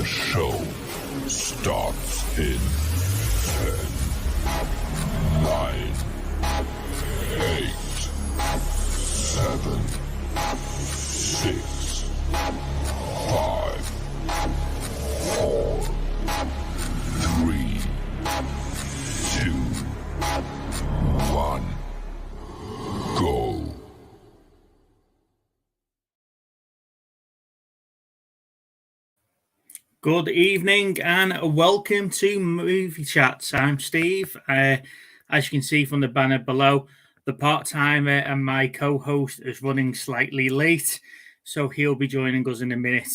show starts in 10, 9, 8, 7, 6, 5, 4, 3, 2, 1, go. Good evening and welcome to Movie Chats. I'm Steve. As you can see from the banner below, the part-timer and my co-host is running slightly late, so he'll be joining us in a minute.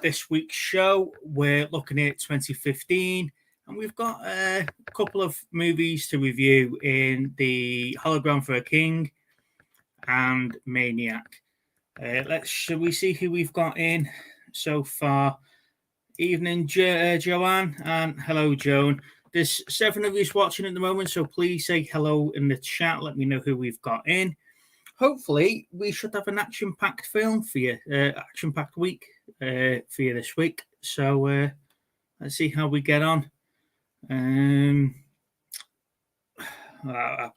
This week's show, we're looking at 2015, and we've got a couple of movies to review in the Hologram for a King and Maniac. Shall we see who we've got in so far? Evening, Joanne, and hello, Joan. There's 7 of us watching at the moment, so please say hello in the chat. Let me know who we've got in. Hopefully, we should have an action-packed film for you, action-packed week for you this week. So let's see how we get on.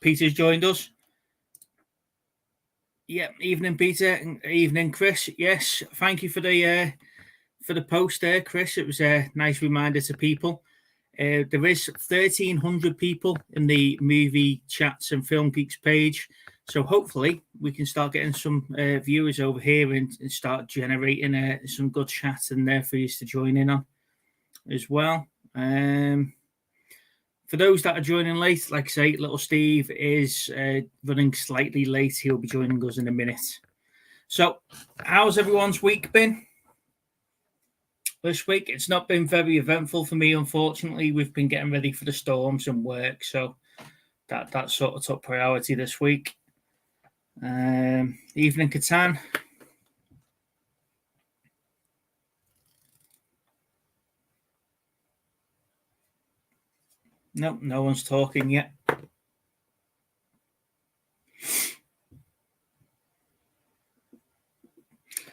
Peter's joined us. Yeah, evening, Peter. Evening, Chris. Yes, thank you for the post there, Chris. It was a nice reminder to people. There is 1,300 people in the Movie Chats and Film Geeks page, so hopefully we can start getting some viewers over here and start generating some good chat in there for you to join in on as well. For those that are joining late, like I say, little Steve is running slightly late. He'll be joining us in a minute. So how's everyone's week been? This week, it's not been very eventful for me, unfortunately. We've been getting ready for the storms and work, so that sort of took priority this week. Evening, Catan. Nope, no one's talking yet.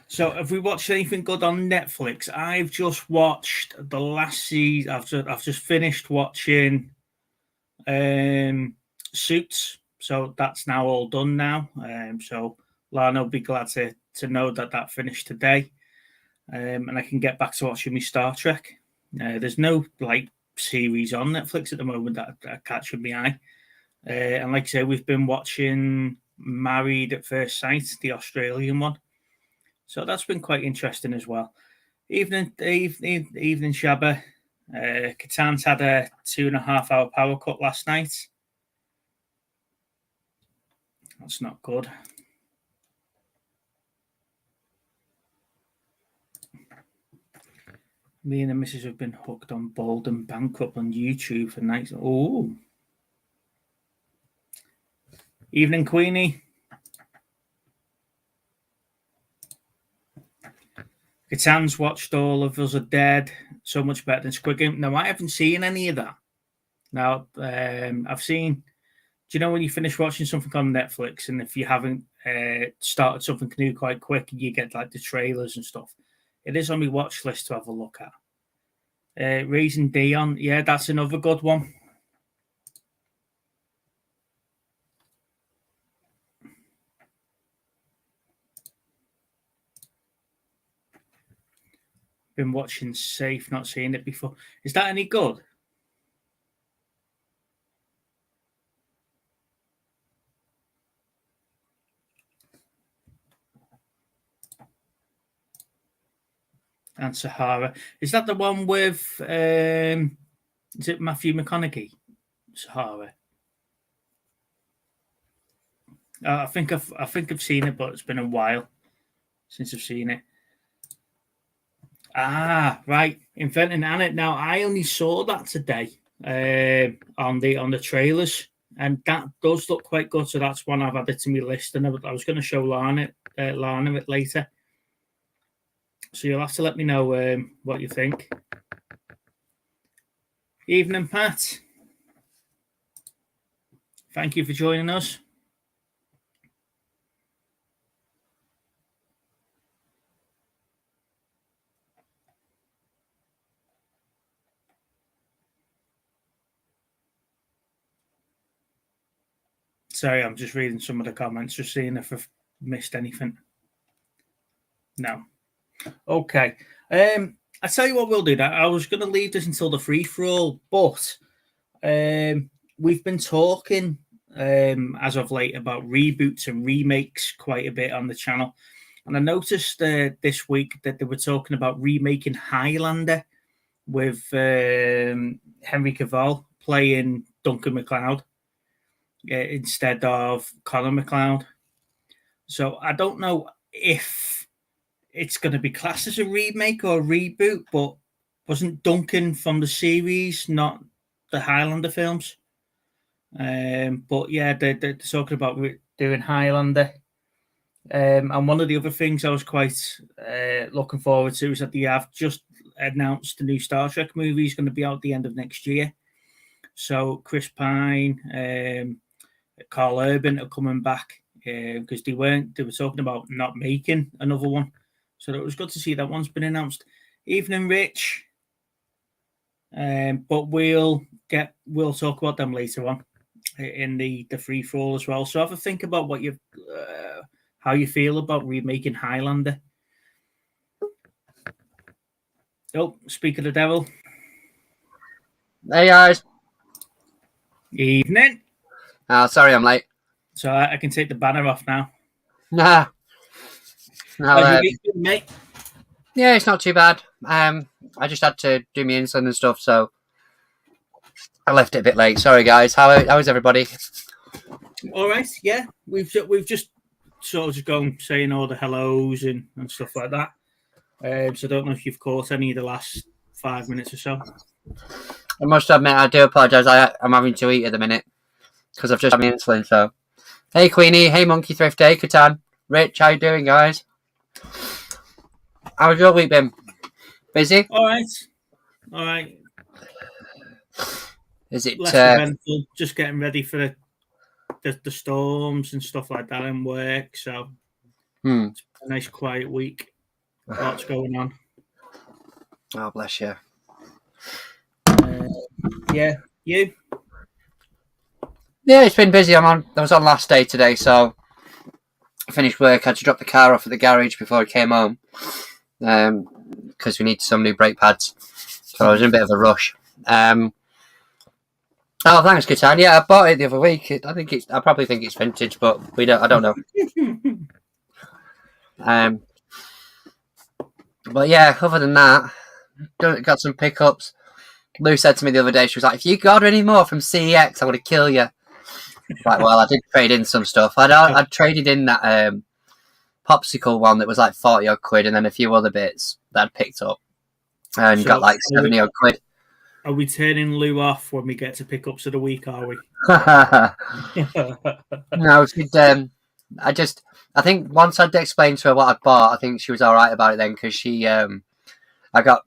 So, have we watched anything good on Netflix? I've just watched the last season. I've just finished watching Suits. So that's now all done now. So Lana will be glad to know that finished today, and I can get back to watching my Star Trek. There's no series on Netflix at the moment that catching my eye. And like I say, we've been watching Married at First Sight, the Australian one. So that's been quite interesting as well. Evening, Shabba. Catan's had a 2.5-hour power cut last night. That's not good. Me and the missus have been hooked on Bold and Bankrupt on YouTube for nights. Oh. Evening, Queenie. Catan's watched All of Us Are Dead, so much better than Squid Game. No, I haven't seen any of that. Now, I've seen, do you know when you finish watching something on Netflix and if you haven't started something new quite quick, you get the trailers and stuff? It is on my watch list to have a look at. Raising Dion, yeah, that's another good one. Been watching Safe, not seen it before. Is that any good? And Sahara. Is that the one with is it Matthew McConaughey? Sahara. I think I've seen it, but it's been a while since I've seen it. Ah, right. Inventing Anna. Now I only saw that today on the trailers, and that does look quite good. So that's one I've added to my list, and I was going to show Lana it later. So you'll have to let me know what you think. Evening, Pat. Thank you for joining us. Sorry, I'm just reading some of the comments, just seeing if I've missed anything. No. Okay. I tell you what we'll do. That I was going to leave this until the free for all, but we've been talking as of late about reboots and remakes quite a bit on the channel, and I noticed this week that they were talking about remaking Highlander with Henry Cavill playing Duncan MacLeod instead of Conor MacLeod. So I don't know if it's going to be classed as a remake or a reboot, but wasn't Duncan from the series, not the Highlander films? But yeah, they're talking about doing Highlander. And one of the other things I was quite looking forward to is that they have just announced the new Star Trek movie is going to be out at the end of next year. So Chris Pine, Carl Urban are coming back because they were talking about not making another one. So it was good to see that one's been announced. Evening, Rich. But we'll talk about them later on in the free for all as well. So have a think about what you how you feel about remaking Highlander. Oh, speak of the devil. Hey guys. Evening. Sorry I'm late. So I can take the banner off now. No, mate. yeah, it's not too bad. I just had to do my insulin and stuff, so I left it a bit late. Sorry guys. How is everybody? All right, yeah. We've just sort of just gone saying all the hellos and stuff like that. So I don't know if you've caught any of the last 5 minutes or so. I must admit, I do apologise. I'm having to eat at the minute because I've just had my insulin. So, hey Queenie, hey Monkey Thrift, hey Catan, Rich, how you doing, guys? How's your week been? Busy? All right. Is it less eventful? Just getting ready for the storms and stuff like that in work. So it's a nice quiet week. Lots going on. Oh, bless you. Yeah, you? Yeah, it's been busy. I was on last day today, so I finished work. I had to drop the car off at the garage before I came home because we need some new brake pads. So I was in a bit of a rush. Oh, thanks, Catan. Yeah, I bought it the other week. I probably think it's vintage, but I don't know. But yeah, other than that, got some pickups. Lou said to me the other day, she was like, if you got any more from CEX, I'm going to kill you. Like, well, I did trade in some stuff. I traded in that popsicle one that was like 40 odd quid and then a few other bits that I'd picked up and got like 70 odd quid. Are we turning Lou off when we get to pickups of the week, are we? No, I think once I'd explained to her what I'd bought, I think she was all right about it then because I got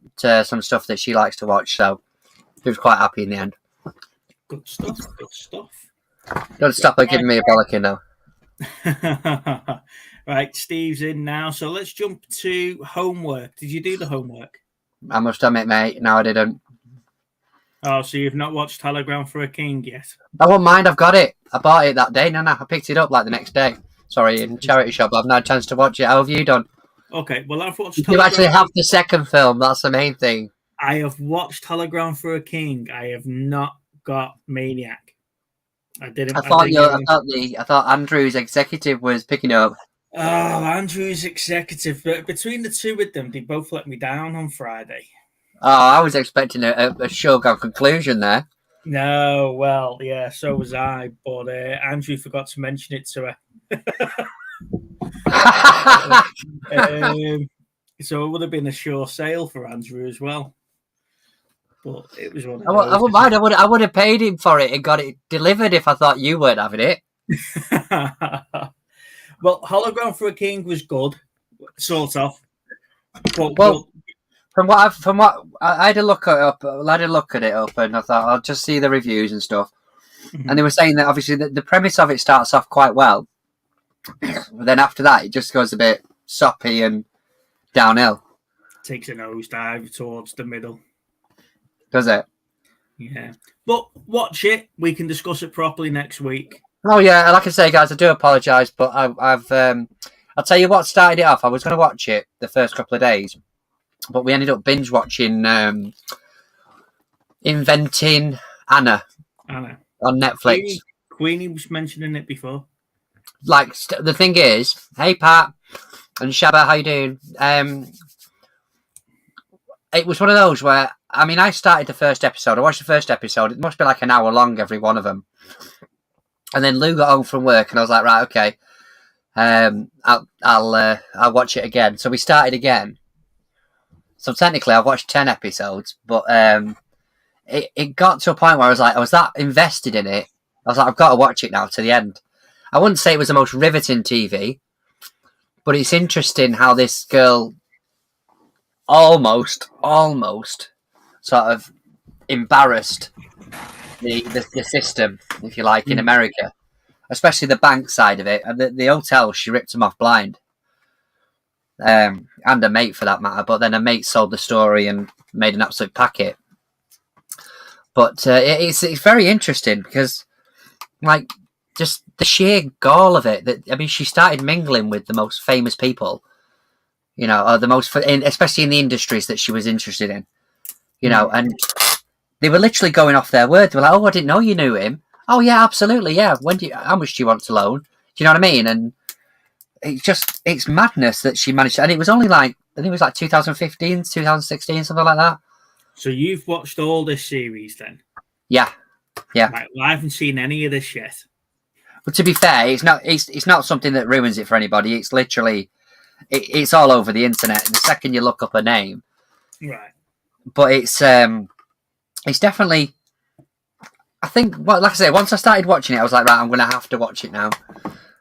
some stuff that she likes to watch, so she was quite happy in the end. Good stuff. Don't stop her giving me a bollocking now. Right, Steve's in now, so let's jump to homework. Did you do the homework? I must admit, mate, no, I didn't. Oh, so you've not watched Hologram for a King yet? I won't mind, I've got it. I bought it that day. No, I picked it up like the next day. Sorry, in charity shop. I've not had a chance to watch it. How have you done? Okay, well, I've watched. You actually have the second film. That's the main thing. I have watched Hologram for a King. I have not got Maniac. I didn't. I thought Andrew's executive was picking up. Oh, Andrew's executive. But between the two of them, they both let me down on Friday. Oh, I was expecting a foregone conclusion there. No, well, yeah, so was I. But Andrew forgot to mention it to her. So it would have been a sure sale for Andrew as well. But it was one of those. I wouldn't mind. I would have paid him for it and got it delivered if I thought you weren't having it. Well, Hologram for a King was good, sort of. But, from what I had a look at it up, and I thought I'll just see the reviews and stuff. Mm-hmm. And they were saying that obviously the premise of it starts off quite well, but then after that it just goes a bit soppy and downhill. Takes a nosedive towards the middle. Does it? Yeah, but watch it. We can discuss it properly next week. Oh yeah, like I say, guys, I do apologise, but I'll tell you what started it off. I was going to watch it the first couple of days, but we ended up binge watching Inventing Anna Anna. on Netflix. Queenie was mentioning it before. Like the thing is, hey Pat and Shabba, how you doing? It was one of those where I started the first episode. I watched the first episode. It must be like an hour long, every one of them. And then Lou got home from work, and I was like, right, okay, I'll watch it again. So we started again. So technically, I've watched 10 episodes, but it got to a point where I was that invested in it. I was like, I've got to watch it now to the end. I wouldn't say it was the most riveting TV, but it's interesting how this girl almost sort of embarrassed the system, if you like, in America, especially the bank side of it. And the hotel, she ripped them off blind. And a mate for that matter, but then a mate sold the story and made an absolute packet. But it's very interesting because, like, just the sheer gall of it. She started mingling with the most famous people, or the most, especially in the industries that she was interested in, and they were literally going off their word. They were like, "Oh, I didn't know you knew him." "Oh, yeah, absolutely, yeah. How much do you want to loan?" Do you know what I mean? And it's madness that she managed to, and it was only like, I think it was like 2015, 2016, something like that. So you've watched all this series then? Yeah. Right, well, I haven't seen any of this yet. But to be fair, it's not something that ruins it for anybody. It's literally, it's all over the internet. The second you look up a name, right? But it's definitely, I think, well, like I say, once I started watching it, I was like, right, I'm going to have to watch it now,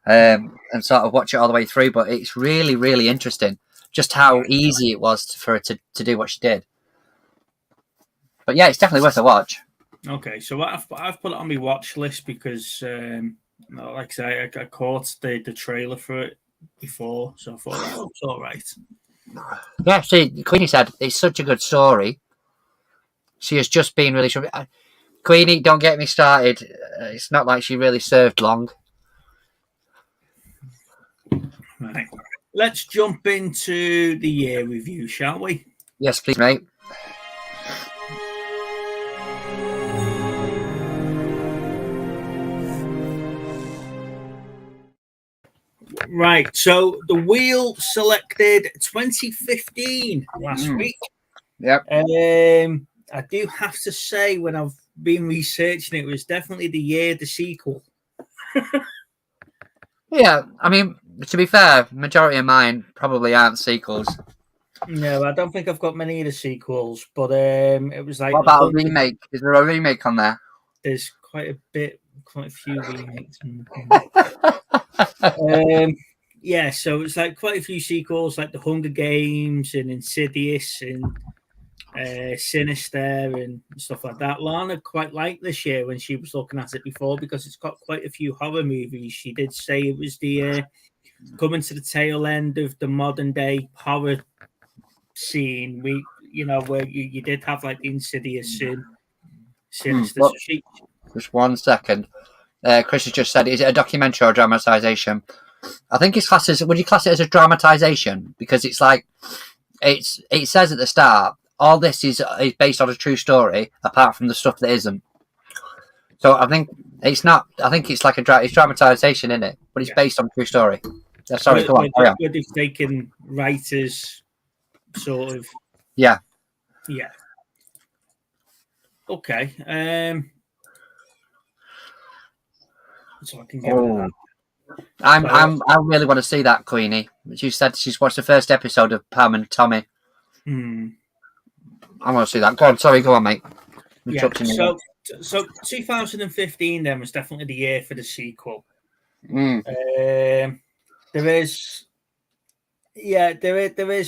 and sort of watch it all the way through. But it's really, really interesting just how easy it was for her to do what she did. But yeah, it's definitely worth a watch. Okay, so I've put it on my watch list because, like I say, I caught the trailer for it before, so I thought it's all right. Yeah, see, Queenie said it's such a good story. She has just been really. Queenie, don't get me started. It's not like she really served long. Right, let's jump into the year review, shall we? Yes, please, mate. Right, so the wheel selected 2015 last week. Yep. I do have to say, when I've been researching it, was definitely the year the sequel. Yeah, to be fair, majority of mine probably aren't sequels. No, I don't think I've got many of the sequels, but it was like. What about a remake? Is there a remake on there? There's quite a few remakes. Yeah, so it's like quite a few sequels, like The Hunger Games and Insidious and Sinister and stuff like that. Lana quite liked this year when she was looking at it before because it's got quite a few horror movies. She did say it was the coming to the tail end of the modern day horror scene. Where you did have like the Insidious and Sinister. Just 1 second. Chris has just said, is it a documentary or a dramatisation? I think it's classed as, would you class it as a dramatisation? Because it's like, it says at the start, all this is based on a true story, apart from the stuff that isn't. So I think it's not, I think it's like it's dramatisation, isn't it? But it's based on a true story. Sorry, go on. Where they've taken writers sort of. Yeah. Yeah. Okay. So I can get that. I really want to see that, Queenie. She said she's watched the first episode of Pam and Tommy. I want to see that. Go on, mate. Yeah. So 2015 then was definitely the year for the sequel. There is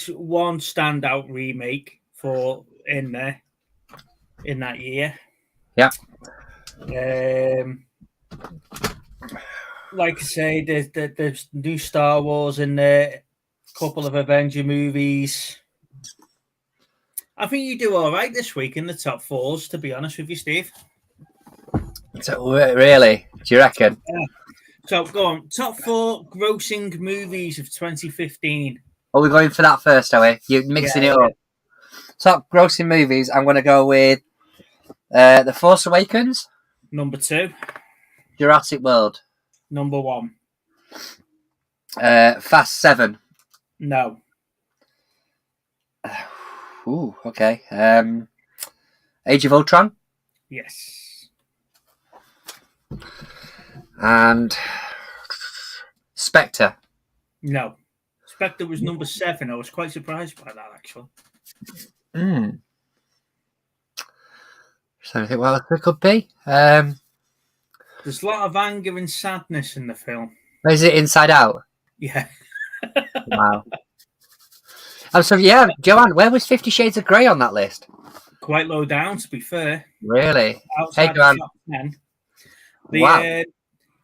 one standout remake in that year. Yeah. Like I say, there's new Star Wars in there, a couple of Avenger movies. I think you do all right this week in the top fours, to be honest with you, Steve. So, really? Do you reckon? So go on. Top 4 grossing movies of 2015. Are we going for that first, are we? You're mixing it up. Top grossing movies. I'm going to go with The Force Awakens, Number 2. Jurassic World, Number 1. Fast 7. No. Ooh, okay. Age of Ultron Yes. and Spectre. No. Spectre was number 7. I was quite surprised by that, actually. So I think, well, it could be. There's a lot of anger and sadness in the film. Is it Inside Out? Yeah. Wow. So yeah, Joanne, where was 50 Shades of Grey on that list? Quite low down, to be fair. Really? Outside Hey, Joanne. the top 10. Wow.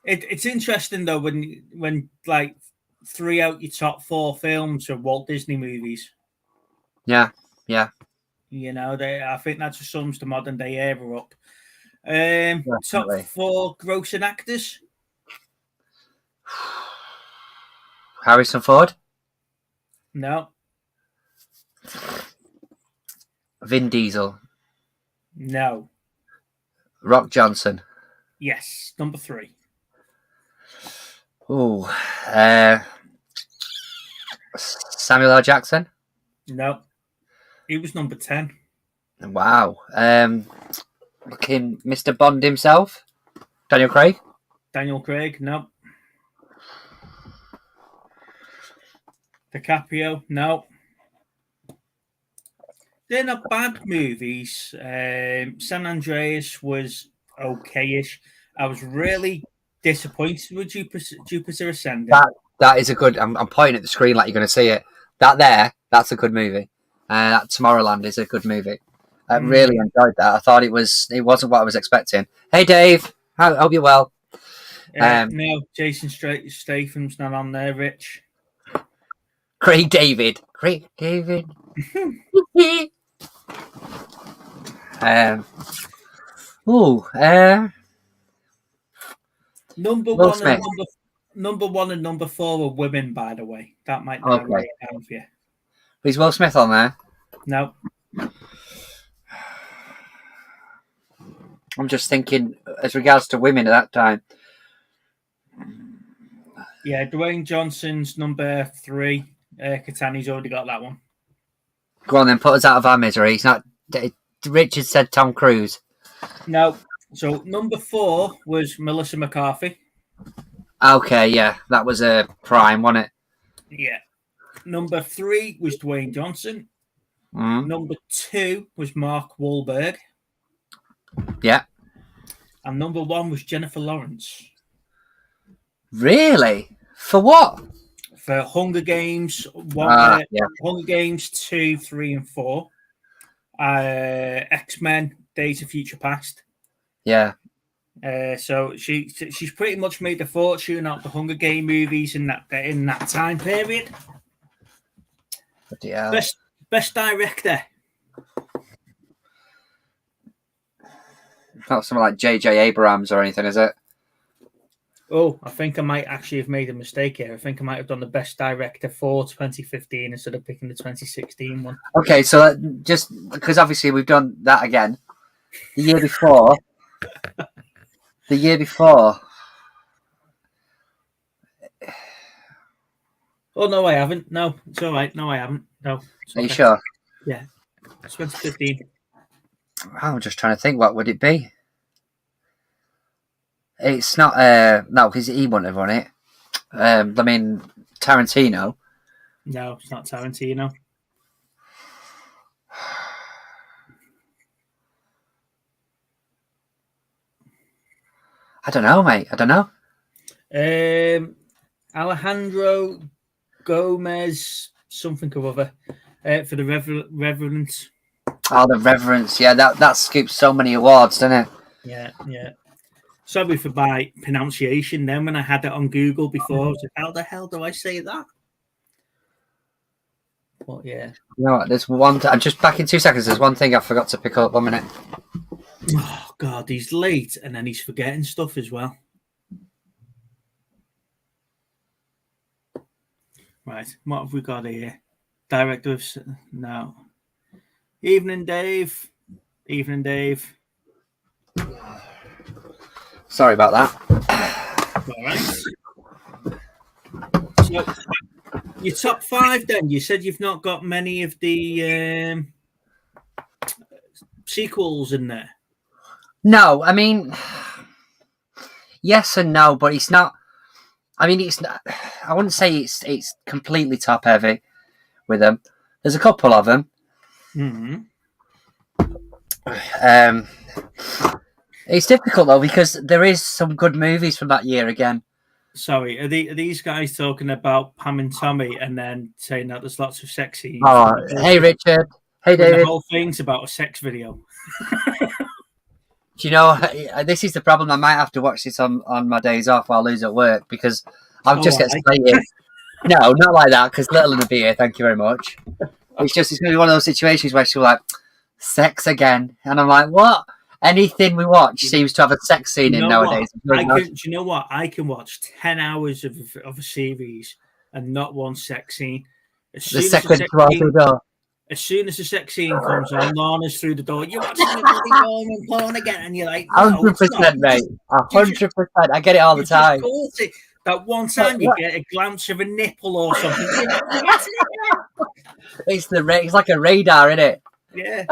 It's interesting though when like 3 out your top 4 films are Walt Disney movies. Yeah. You know, I think that just sums the modern day era up. Top Definitely. 4 grossing actors. Harrison Ford, No. Vin Diesel, No. Rock Johnson. Yes. Number 3. Ooh. Samuel L. Jackson. No. He was number 10. Wow. Looking Mr. Bond himself, Daniel Craig. Daniel Craig. No. DiCaprio. No. They're not bad movies. San Andreas was okay-ish. I was really disappointed with Jupiter Ascending. That is a good. I'm pointing at the screen like you're going to see it. That's a good movie. That Tomorrowland is a good movie. I really enjoyed that. I thought it wasn't what I was expecting. Hey Dave, hope you're well. No, Jason Statham's not on there, Rich. Craig David. Number Will one Smith. and number 1 and number 4 are women, by the way. That might narrow it down for you. Is Will Smith on there? No. I'm just thinking as regards to women at that time. Yeah, Dwayne Johnson's number 3. Katani's already got that one. Go on then, put us out of our misery. It's not. Richard said Tom Cruise. No. So number 4 was Melissa McCarthy. Okay, yeah, that was a prime, wasn't it? Yeah. Number 3 was Dwayne Johnson. Number 2 was Mark Wahlberg. Yeah. And number 1 was Jennifer Lawrence. Really? For what? For Hunger Games, Hunger Games 2, 3, and 4. X-Men, Days of Future Past. Yeah. So she's pretty much made a fortune out of the Hunger Game movies in that time period. Yeah. Best director. Not something like J.J. Abrams or anything, is it? Oh, I think I might actually have made a mistake here. I think I might have done the best director for 2015 instead of picking the 2016 one. Okay, so just because obviously we've done that again. The year before. Oh, no, I haven't. No, it's all right. No, I haven't. No. Are you sure? Yeah. 2015. I'm just trying to think. What would it be? It's not. No, because he wouldn't have run it. I mean, Tarantino. No, it's not Tarantino. I don't know, mate. I don't know. Alejandro Gomez, something or other, for the Reverence. Oh, the Reverence. Yeah, that skips so many awards, doesn't it? Yeah. Sorry for my pronunciation. Then when I had it on Google before, I was like, how the hell do I say that? But yeah. You know what? There's one. I'm just back in 2 seconds. There's one thing I forgot to pick up. 1 minute. Oh God, he's late and then he's forgetting stuff as well. Right. What have we got here? Director of no. Evening, Dave. Evening, Dave. Sorry about that. All right. So, your top 5 then. You said you've not got many of the sequels in there. No, I mean, yes and no, but it's not. I mean, it's not. I wouldn't say it's completely top heavy with them. There's a couple of them. Mm-hmm. It's difficult though because there is some good movies from that year again. Sorry, are these guys talking about Pam and Tommy and then saying that there's lots of sex scenes? Oh, hey Richard. Hey David. The whole thing's about a sex video. Do you know, this is the problem. I might have to watch this on my days off while Lou's at work because I'll just get excited. No, not like that, because Little and a beer, thank you very much. It's going to be one of those situations where she'll like, sex again. And I'm like, what? Anything we watch seems to have a sex scene in nowadays. Do you know what? I can watch 10 hours of a series and not one sex scene. As soon as the sex scene comes on, Lana's through the door. You're watching the porn again, and you're like, 100%, mate. 100%. I get it all the time. That one time you get a glance of a nipple or something. It's like a radar, isn't it? Yeah.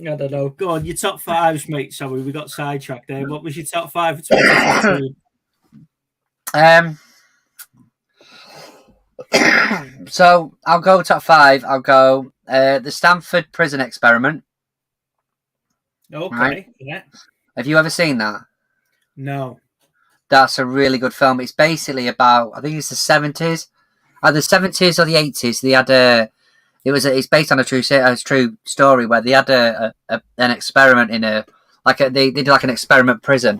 I don't know. Go on, your top 5s, mate. Sorry, we got sidetracked there. What was your top 5 for 2015? So I'll go top 5. I'll go the Stanford prison experiment. Okay. Right? Yeah. Have you ever seen that? No. That's a really good film. It's basically about, I think it's the 70s, either the 70s or the 80s. They had it's based on a true story where they had an experiment in they did like an experiment prison.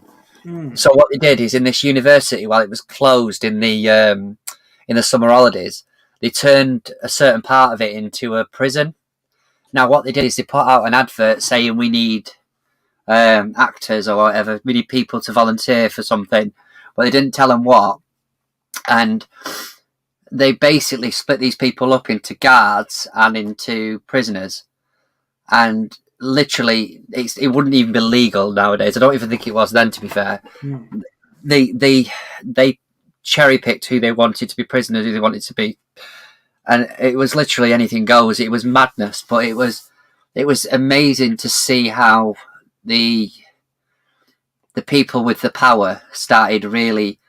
So what they did is in this university, while it was closed in the summer holidays, they turned a certain part of it into a prison. Now what they did is they put out an advert saying we need actors or whatever, we need people to volunteer for something, but they didn't tell them what. And they basically split these people up into guards and into prisoners, and literally it wouldn't even be legal nowadays. I don't even think it was then, to be fair. They cherry picked who they wanted to be prisoners, who they wanted to be, and it was literally anything goes. It was madness, but it was amazing to see how the people with the power started really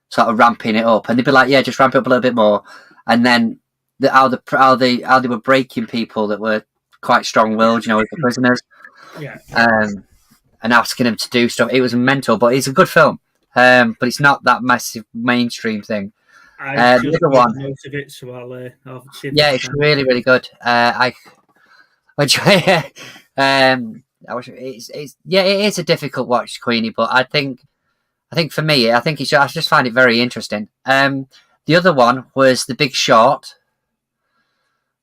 sort of ramping it up, and they'd be like, yeah, just ramp it up a little bit more. And then how they were breaking people that were quite strong-willed, with the prisoners, and asking them to do stuff. It was mental, but it's a good film. But it's not that massive mainstream thing. The other one, most of it, so I'll see it. Yeah, it's really, really good. It is a difficult watch, Queenie, but I think for me, I just find it very interesting. The other one was The Big Short.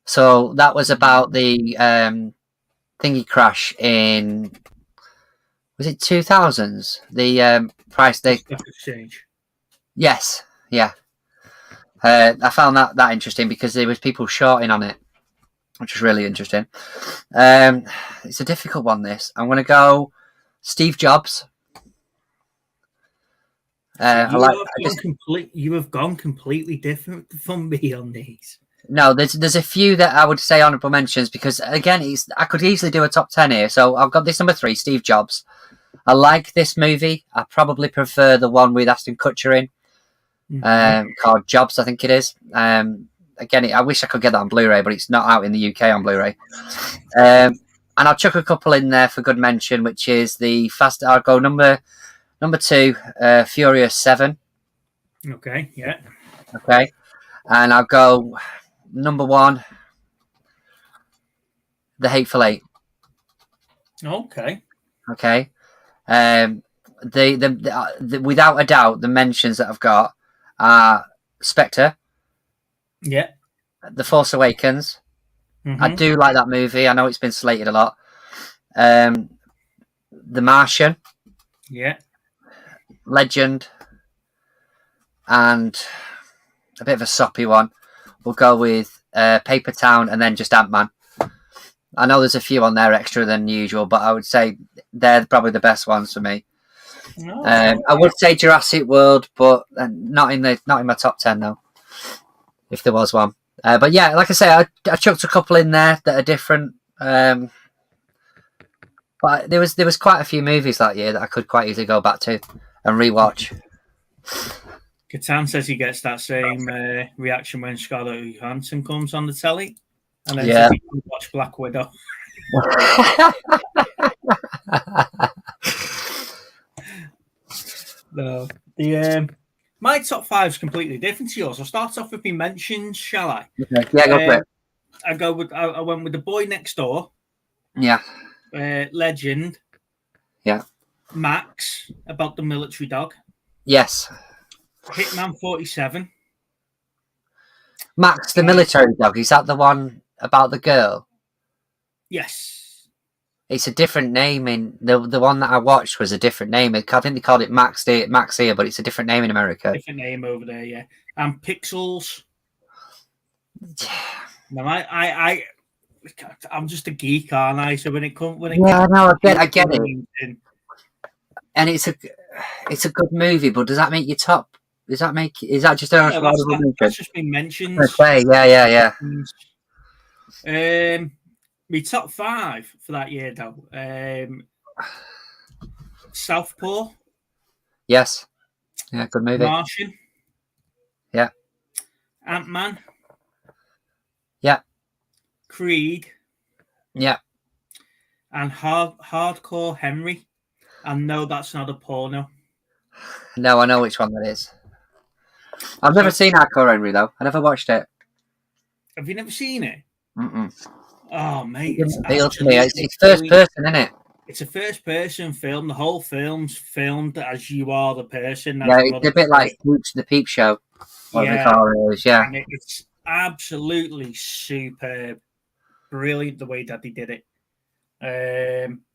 So that was about the thingy crash in, was it 2000s? The price they exchange. Yes, yeah. I found that interesting because there was people shorting on it, which was really interesting. It's a difficult one, this. I'm going to go Steve Jobs. You have gone completely different from me on these. No, there's a few that I would say honourable mentions because, again, I could easily do a top 10 here. So I've got this number 3, Steve Jobs. I like this movie. I probably prefer the one with Ashton Kutcher in, called Jobs, I think it is. Again, I wish I could get that on Blu-ray, but it's not out in the UK on Blu-ray. And I'll chuck a couple in there for good mention, which is I'll go number 2, Furious 7. Okay, yeah. Okay. And I'll go number 1, The Hateful Eight. Okay. Okay. Without a doubt, the mentions that I've got are Spectre. Yeah. The Force Awakens. I do like that movie. I know it's been slated a lot. The Martian. Yeah. Legend. and a bit of a soppy one, we'll go with Paper Town and then just Ant-Man. I know there's a few on there extra than usual, but I would say they're probably the best ones for me. No, I would say Jurassic World, but not in my top 10 though, if there was one. But yeah, like I say, I chucked a couple in there that are different. But there was quite a few movies that year that I could quite easily go back to and rewatch. Catan says he gets that same reaction when Scarlett Johansson comes on the telly, and then Yeah. says he can watch Black Widow. No, my top 5 is completely different to yours. I'll start off with my mentions, shall I? Okay. Yeah, go for it. I went with The Boy Next Door. Yeah. Legend. Yeah. Max, about the military dog. Yes. Hitman 47. Max, the military dog. Is that the one about the girl? Yes. It's a different name in the one that I watched was a different name. I think they called it Max here, but it's a different name in America. Different name over there, yeah. And Pixels. No, I'm just a geek, aren't I? So when it comes, I get it. And it's a good movie, but does that make your top? Is that just that's just been mentioned? Yeah. My top 5 for that year, though. Southpaw. Yes. Yeah, good movie. Martian. Yeah. Ant-Man. Yeah. Creed. Yeah. And Hardcore Henry. And no, that's not a porno. No, I know which one that is. I've never seen Hardcore Henry, though. I never watched it. Have you never seen it? Mm-mm. Oh, mate. It's first person, isn't it? It's a first person film. The whole film's filmed as you are the person. Yeah, it's a bit like the Peep Show. Yeah. And it's absolutely superb. Brilliant the way that they did it.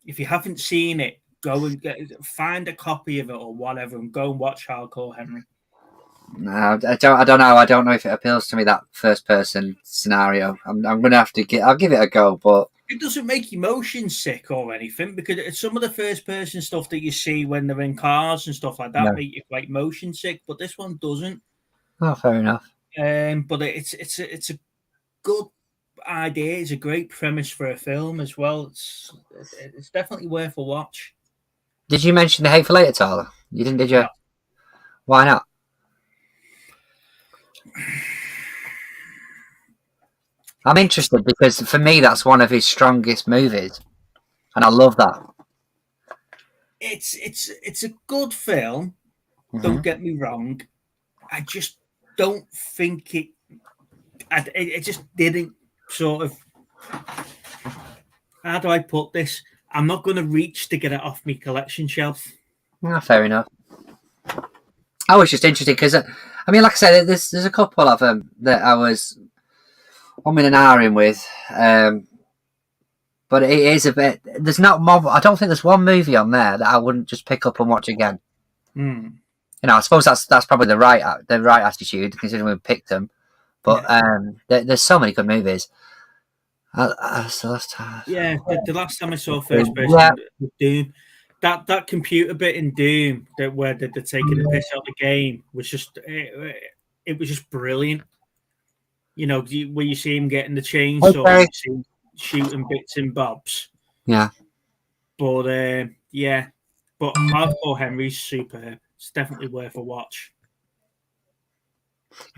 If you haven't seen it, go and find a copy of it or whatever and go and watch Hardcore Henry. No, I don't know. I don't know if it appeals to me, that first person scenario. I'm gonna have to I'll give it a go, but it doesn't make you motion sick or anything, because some of the first person stuff that you see when they're in cars and stuff like that make you quite motion sick, but this one doesn't. Oh, fair enough. But it's a good idea. It's a great premise for a film as well. It's definitely worth a watch. Did you mention the Hateful Eight at all? You didn't, did you? No. Why not? I'm interested because for me that's one of his strongest movies, and I love that. It's a good film. Mm-hmm. Don't get me wrong. I just don't think it just didn't sort of. How do I put this? I'm not going to reach to get it off my collection shelf. Fair enough. I was just interested because, I mean, like I said, there's a couple of them that I was umming and ahhing with, but it is a bit. There's not more. I don't think there's one movie on there that I wouldn't just pick up and watch again. You know, I suppose that's probably the right attitude considering we picked them. But there's so many good movies. The last time I saw first person with Doom, that computer bit in Doom where they're taking the piss out of the game was just it was just brilliant. You know, where you see him getting the chainsaw, you see him shooting bits and bobs. Yeah. But but Hardcore Henry's superb. It's definitely worth a watch.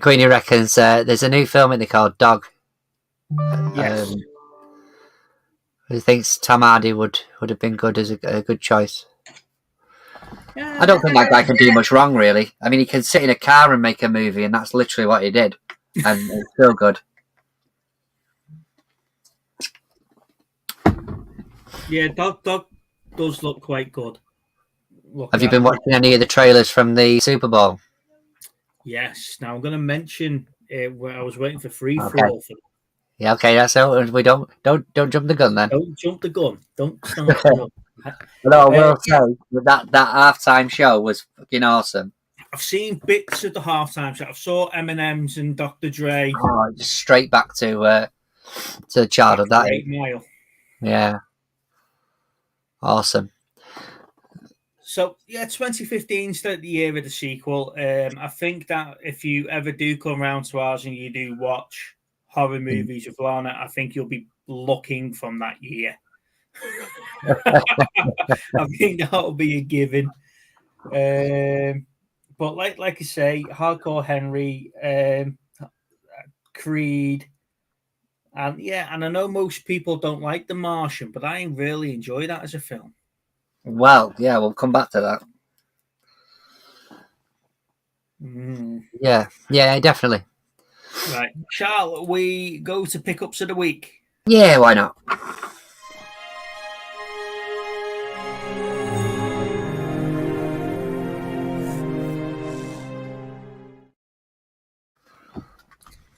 Queenie reckons there's a new film in there called Dog. Yes. He thinks Tom Hardy would have been good as a good choice. I don't think that guy can do much wrong, really. I mean, he can sit in a car and make a movie, and that's literally what he did. And it's still good. Yeah, Dog does look quite good. Have you been watching any of the trailers from the Super Bowl? Yes. Now I'm going to mention where I was waiting for free for all. Yeah, okay, that's it. We don't jump the gun then. Don't jump the gun. Don't start the gun. No, I will say that halftime show was fucking awesome. I've seen bits of the halftime show. I saw Eminem's and Dr. Dre. Oh, just straight back to childhood. That 8 Mile. yeah, awesome. So yeah, 2015 started the year of the sequel. I think that if you ever do come around to ours and you do watch horror movies with Lana, I think you'll be looking from that year. I think that'll be a given. But like I say, Hardcore Henry, Creed, and I know most people don't like The Martian, but I really enjoy that as a film. Well, yeah, we'll come back to that. Yeah, definitely. Right, shall we go to pickups of the week? Yeah, why not?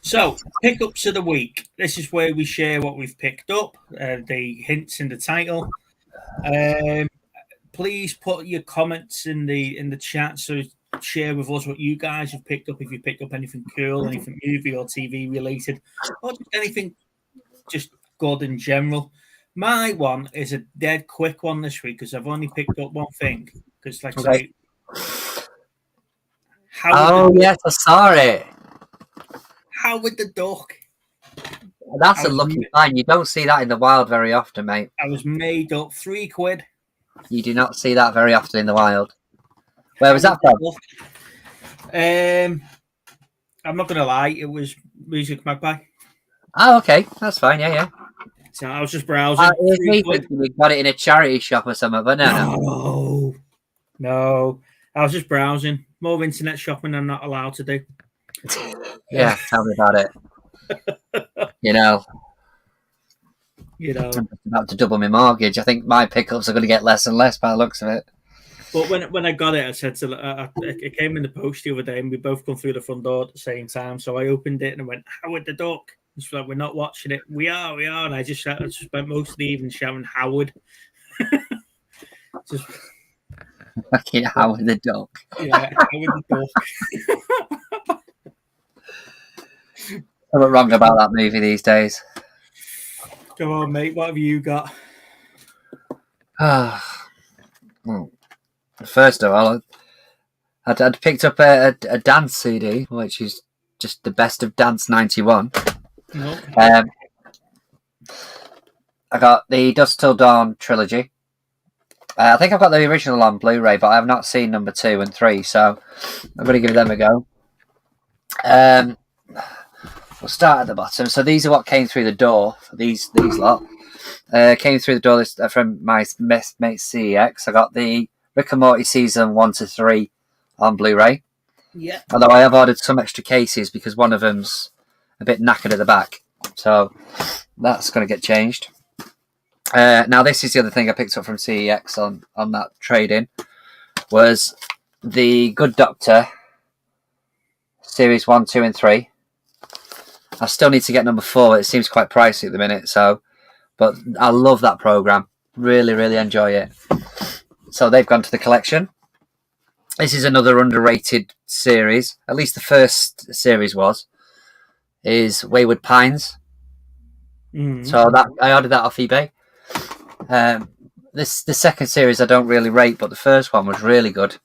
So, pickups of the week. This is where we share what we've picked up, the hints in the title. Please put your comments in the chat. So share with us what you guys have picked up. If you picked up anything cool, anything movie or TV related, or just anything just good in general. My one is a dead quick one this week because I've only picked up one thing. Because like Okay. Howard I saw it. Howard the Duck. That's a lucky find. You don't see that in the wild very often, mate. I was made up £3. You do not see that very often in the wild. Where was that from? I'm not gonna lie, it was Music Magpie. Oh, okay, that's fine. Yeah. So I was just browsing. Me thinking we got it in a charity shop or something, but no. I was just browsing. More internet shopping I'm not allowed to do. Yeah, tell me about it. I'm about to double my mortgage. I think my pickups are going to get less and less by the looks of it. But when I got it, I said it came in the post the other day, and we both come through the front door at the same time. So I opened it and I went, Howard the Duck. It's like, we're not watching it. We are. And I just spent most of the evening shouting Howard. Just fucking Howard the Duck. Yeah, Howard the Duck. Something wrong about that movie these days. Come on, mate. What have you got? Well, first of all, I'd picked up a dance CD, which is just the best of Dance 91. Okay. I got the Dusk Till Dawn trilogy. I think I've got the original on Blu-ray, but I have not seen number 2 and 3, so I'm going to give them a go. We'll start at the bottom. So these are what came through the door. These lot came through the door from my mate CEX. I got the Rick and Morty season 1 to 3 on Blu-ray. Yeah. Although I have ordered some extra cases because one of them's a bit knackered at the back, so that's going to get changed. Now this is the other thing I picked up from CEX on that trade-in was the Good Doctor series 1, 2, and 3. I still need to get number 4. It seems quite pricey at the minute, but I love that program. Really, really enjoy it. So they've gone to the collection. This is another underrated series. At least the first series is Wayward Pines. So that I ordered that off eBay. The second series I don't really rate, but the first one was really good.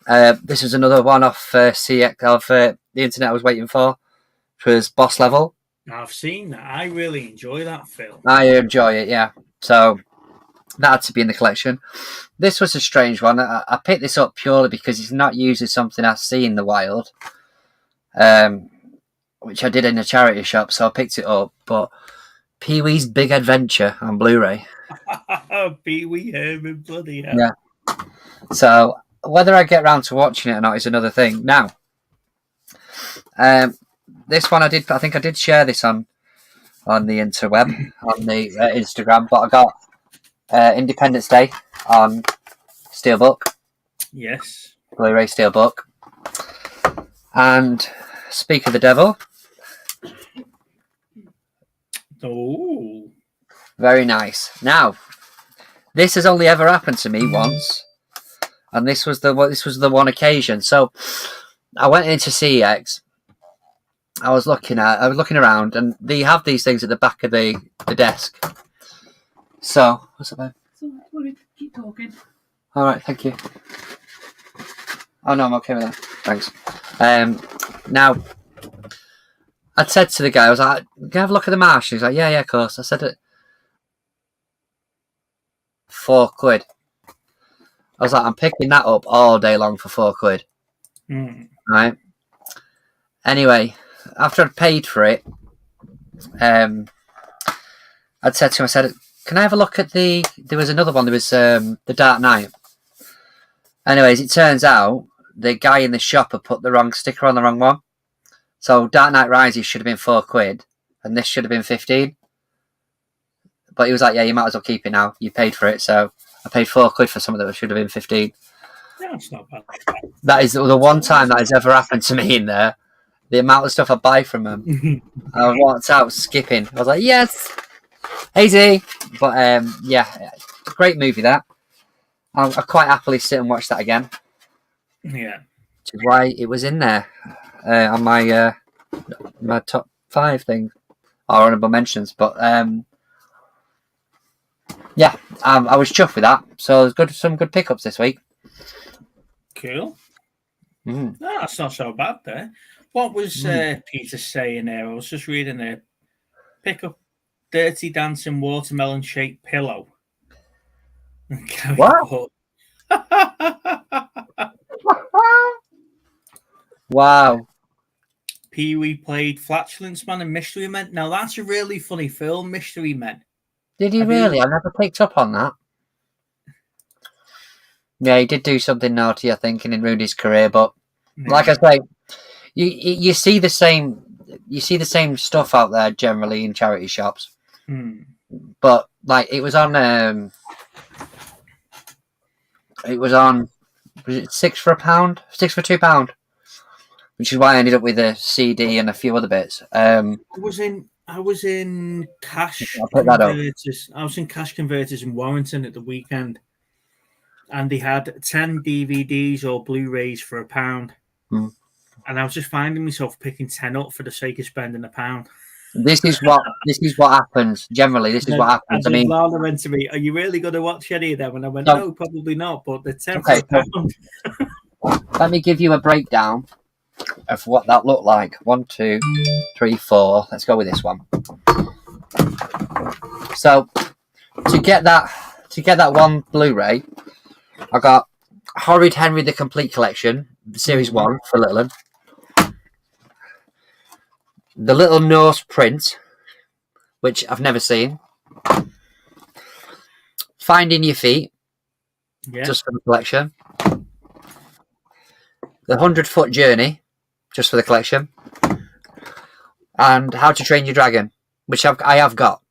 This was another one off CX of the internet I was waiting for, which was Boss Level. I've seen that. I really enjoy that film. I enjoy it, yeah. So that had to be in the collection. This was a strange one. I picked this up purely because it's not usually something I see in the wild, which I did in a charity shop, so I picked it up. But Pee-wee's Big Adventure on Blu-ray. Pee-wee Herman, bloody hell. Yeah. So whether I get around to watching it or not is another thing. Now, this one I think I did share this on the interweb, on the Instagram, but I got Independence Day on Steelbook. Yes. Blu-ray Steelbook. And Speak of the Devil. Oh. Very nice. Now, this has only ever happened to me once. and this was the one occasion. So I went into CEX. I was looking around, and they have these things at the back of the desk. So what's up, man? Keep talking. All right, thank you. Oh no, I'm okay with that. Thanks. Now, I'd said to the guy, I was like, "Can I have a look at the marsh?" He's like, "Yeah, of course." I said it. £4. I was like, "I'm picking that up all day long for £4." Right. Anyway, after I'd paid for it, I'd said to him, I said, "Can I have a look at the?" There was another one. There was the Dark Knight. Anyways, it turns out the guy in the shop had put the wrong sticker on the wrong one. So Dark Knight Rises should have been £4, and this should have been 15. But he was like, "Yeah, you might as well keep it now. You paid for it." So I paid £4 for something that should have been 15. Yeah, it's not bad. That is the one time that has ever happened to me in there. The amount of stuff I buy from them. I walked out skipping. I was like, "Yes, easy." But yeah, great movie that. I'll quite happily sit and watch that again. Yeah. Which is why it was in there on my my top 5 things or honourable mentions. But yeah, I was chuffed with that. So there's some good pickups this week. Cool. No, that's not so bad there. What was Peter saying there? I was just reading there. Pick up Dirty Dancing watermelon shaped pillow. What? Wow. Pee-wee played Flatulence Man and Mystery Men. Now that's a really funny film, Mystery Men. Did he really? I never picked up on that. Yeah, he did do something naughty, I think, and it ruined his career. But like I say, you see the same stuff out there generally in charity shops. But like it was on was it £6 for £1? £6 for £2, which is why I ended up with a CD and a few other bits. I was in Cash Converters. I was in Cash Converters in Warrington at the weekend, and they had 10 DVDs or Blu-rays for £1. And I was just finding myself picking 10 up for the sake of spending £1. This is what happens generally. This is what happens. And Lana went to me, "Are you really going to watch any of them?" And I went, "No, probably not. But they're 10 for £1." Let me give you a breakdown of what that looked like. 1, 2, 3, 4. Let's go with this one. So to get that one Blu-ray, I got Horrid Henry the Complete Collection, Series 1 for Little 'Un. The Little Norse Print, which I've never seen. Finding Your Feet, just for the collection. The 100-Foot Journey, just for the collection. And How to Train Your Dragon, which I have got.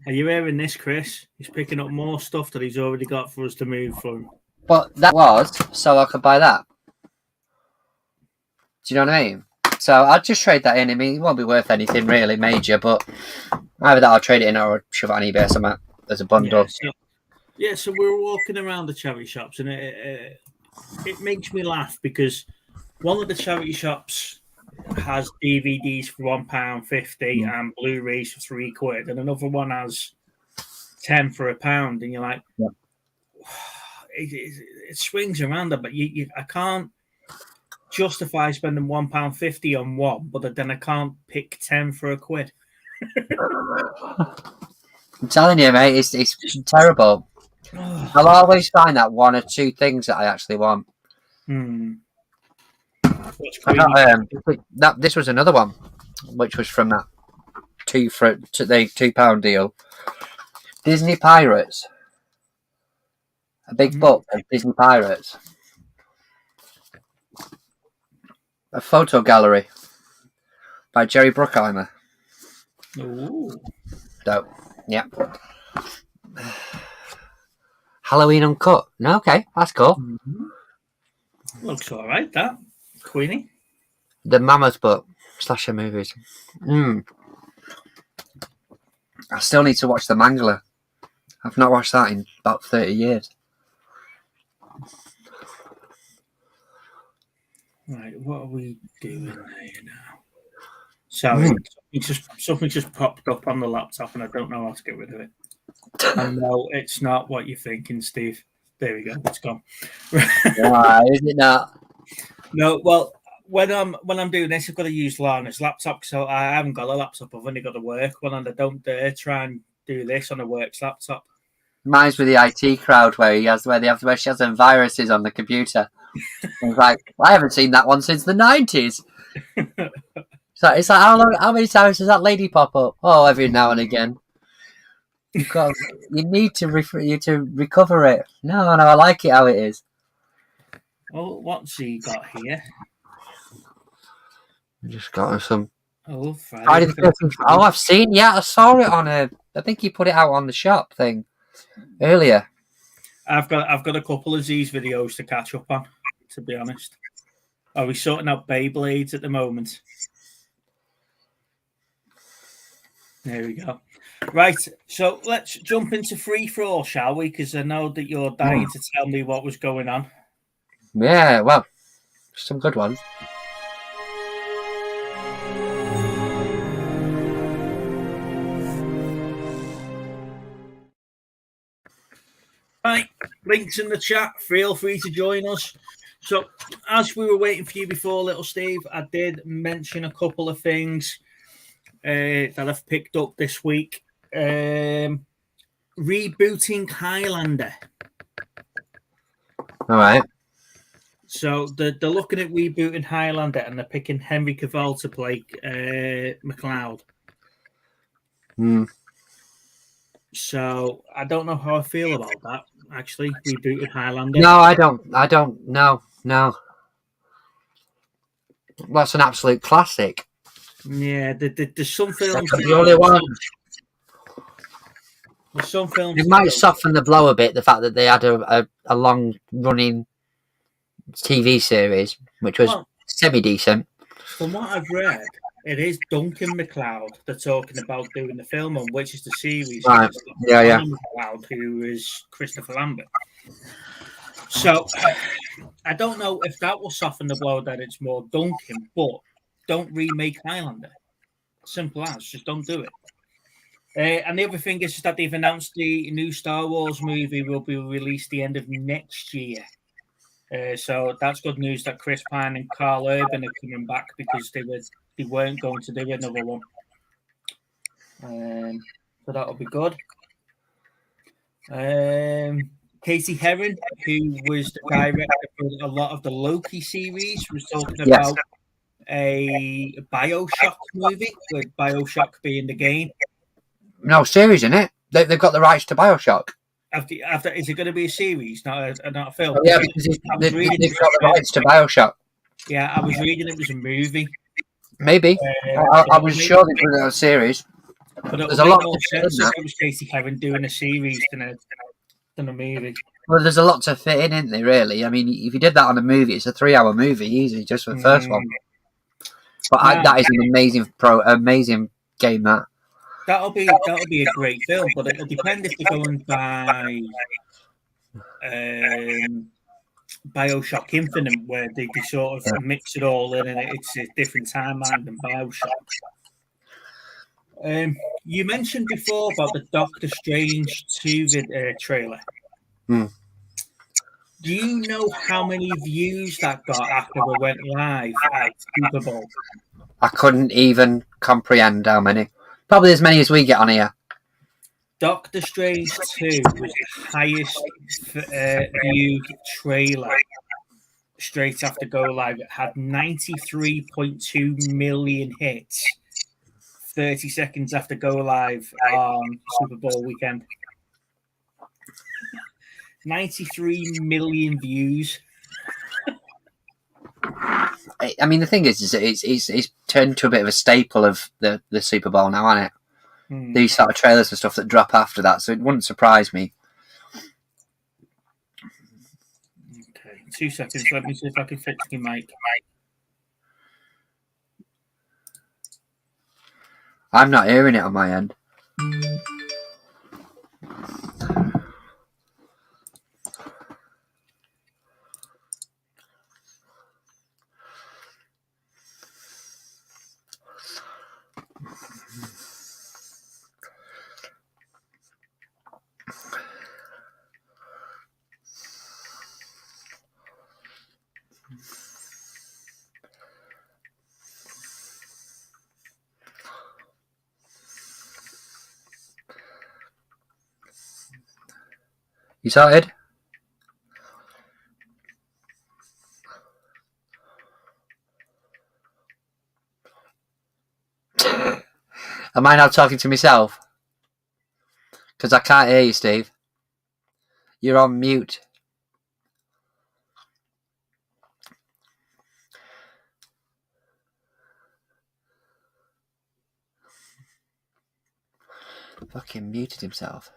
Are you hearing this, Chris? He's picking up more stuff that he's already got for us to move from. But that was so I could buy that. Do you know what I mean? So I'd just trade that in. I mean, it won't be worth anything really major, but either that I'll trade it in or shove it on eBay or something as a bundle. So we were walking around the charity shops, and it makes me laugh because one of the charity shops has DVDs for £1.50 and Blu-rays for £3, and another one has 10 for £1. And you're like, it swings around a bit. I can't justify spending £1.50 on one, but then I can't pick 10 for £1. I'm telling you, mate, it's terrible. I'll always find that one or two things that I actually want. This was another one, which was from that £2 deal. Disney Pirates, a big book of Disney Pirates, a photo gallery by Jerry Bruckheimer. Ooh. Dope. Yeah. Halloween Uncut. No, okay, that's cool. Looks all right, that. Queenie. The Mammoth Book. Slasher movies. I still need to watch The Mangler. I've not watched that in about 30 years. Right, what are we doing here now? Sorry, something just popped up on the laptop and I don't know how to get rid of it. And no, it's not what you're thinking, Steve. There we go, it's gone. Why is it not? No, well, when I'm doing this, I've got to use Lana's laptop, so I haven't got a laptop. I've only got a work one, and I don't dare try and do this on a work's laptop. Mine's with the IT crowd where she has them viruses on the computer. It's like, I haven't seen that one since the 90s. So it's like, how many times does that lady pop up? Oh, every now and again. You need to recover it. No, I like it how it is. Oh, what's he got here? Just got some. Oh, Friday the 13th. Oh, I've seen. Yeah, I saw it on a. I think he put it out on the shop thing earlier. I've got a couple of these videos to catch up on. To be honest, are we sorting out Beyblades at the moment? There we go. Right, so let's jump into free for all, shall we? Because I know that you're dying to tell me what was going on. Yeah, well, some good ones. Right, links in the chat. Feel free to join us. So, as we were waiting for you before, little Steve, I did mention a couple of things that I've picked up this week. Rebooting Highlander. All right. So they're looking at rebooting Highlander and they're picking Henry Cavill to play McLeod. So I don't know how I feel about that. Actually, rebooting Highlander. No, I don't. No. That's an absolute classic. Yeah, there's some films. The only one. There's some films. It might soften the blow a bit. The fact that they had a long-running TV series, which was semi-decent. From what I've read, it is Duncan MacLeod they're talking about doing the film on, which is the series. Right. Yeah. MacLeod, who is Christopher Lambert. So I don't know if that will soften the blow that it's more Duncan, but don't remake Highlander. Simple as, just don't do it. And the other thing is that they've announced the new Star Wars movie will be released the end of next year. So that's good news that Chris Pine and Carl Urban are coming back because they weren't going to do another one. So that'll be good. Casey Herron, who was the director for a lot of the Loki series, was talking about a BioShock movie, with BioShock being the game. No, series, isn't it? They've got the rights to BioShock. After is it going to be a series, not a film? Oh, yeah, because they've got the rights to BioShock. Yeah, I was reading it was a movie. Maybe. I was sure they put it on a series. But there's a lot more sense if it was Casey Herron doing a series than a movie. Well, there's a lot to fit in, isn't there, really? I mean, if you did that on a movie, it's a 3-hour movie, easy, just for the first one. But that is an amazing game, that. That'll be a great film, but it'll depend if they're going by BioShock Infinite, where they sort of mix it all in, and it's a different timeline than BioShock. You mentioned before about the Doctor Strange 2 trailer. Do you know how many views that got after we went live at Super Bowl? I couldn't even comprehend how many. Probably as many as we get on here. Doctor Strange 2 was the highest viewed trailer straight after go live. It had 93.2 million hits 30 seconds after go live on Super Bowl weekend. 93 million views. I mean, the thing is it's turned into a bit of a staple of the Super Bowl now, hasn't it? These sort of trailers and stuff that drop after that, so it wouldn't surprise me. Okay, 2 seconds. Let me see if I can fix the mic. I'm not hearing it on my end. You sorted? Am I now talking to myself? Because I can't hear you, Steve. You're on mute. Fucking muted himself.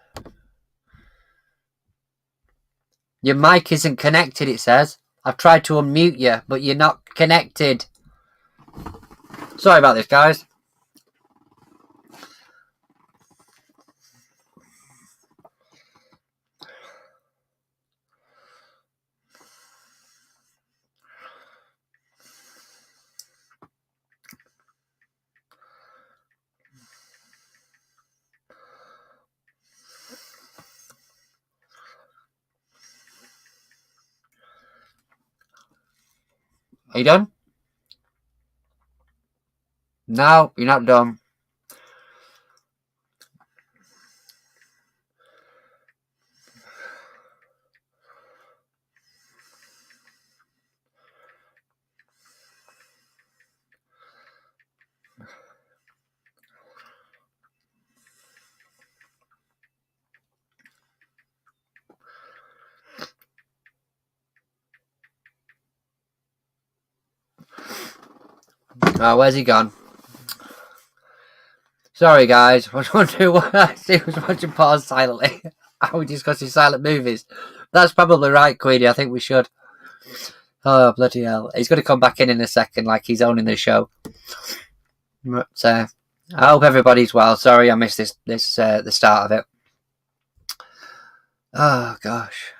Your mic isn't connected, it says. I've tried to unmute you, but you're not connected. Sorry about this, guys. Are you done? No, you're not done. Oh, where's he gone? Sorry, guys. I was wondering what I was watching pause silently. Are we discussing silent movies? That's probably right, Queenie. I think we should. Oh, bloody hell. He's going to come back in a second like he's owning the show. But, I hope everybody's well. Sorry I missed the start of it. Oh, gosh.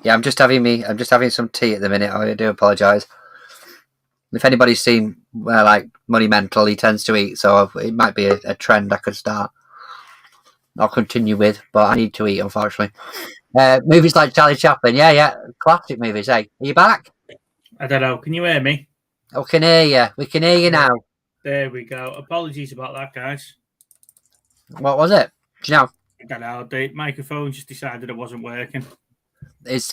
Yeah, I'm just having some tea at the minute. I do apologise. If anybody's seen like Money Mental, he tends to eat, so it might be a trend I could start. I'll continue with, but I need to eat, unfortunately. Movies like Charlie Chaplin, yeah, classic movies. Hey, are you back? I don't know. Can you hear me? I can hear you. We can hear you now. There we go. Apologies about that, guys. What was it? Do you know? I don't know. The microphone just decided it wasn't working.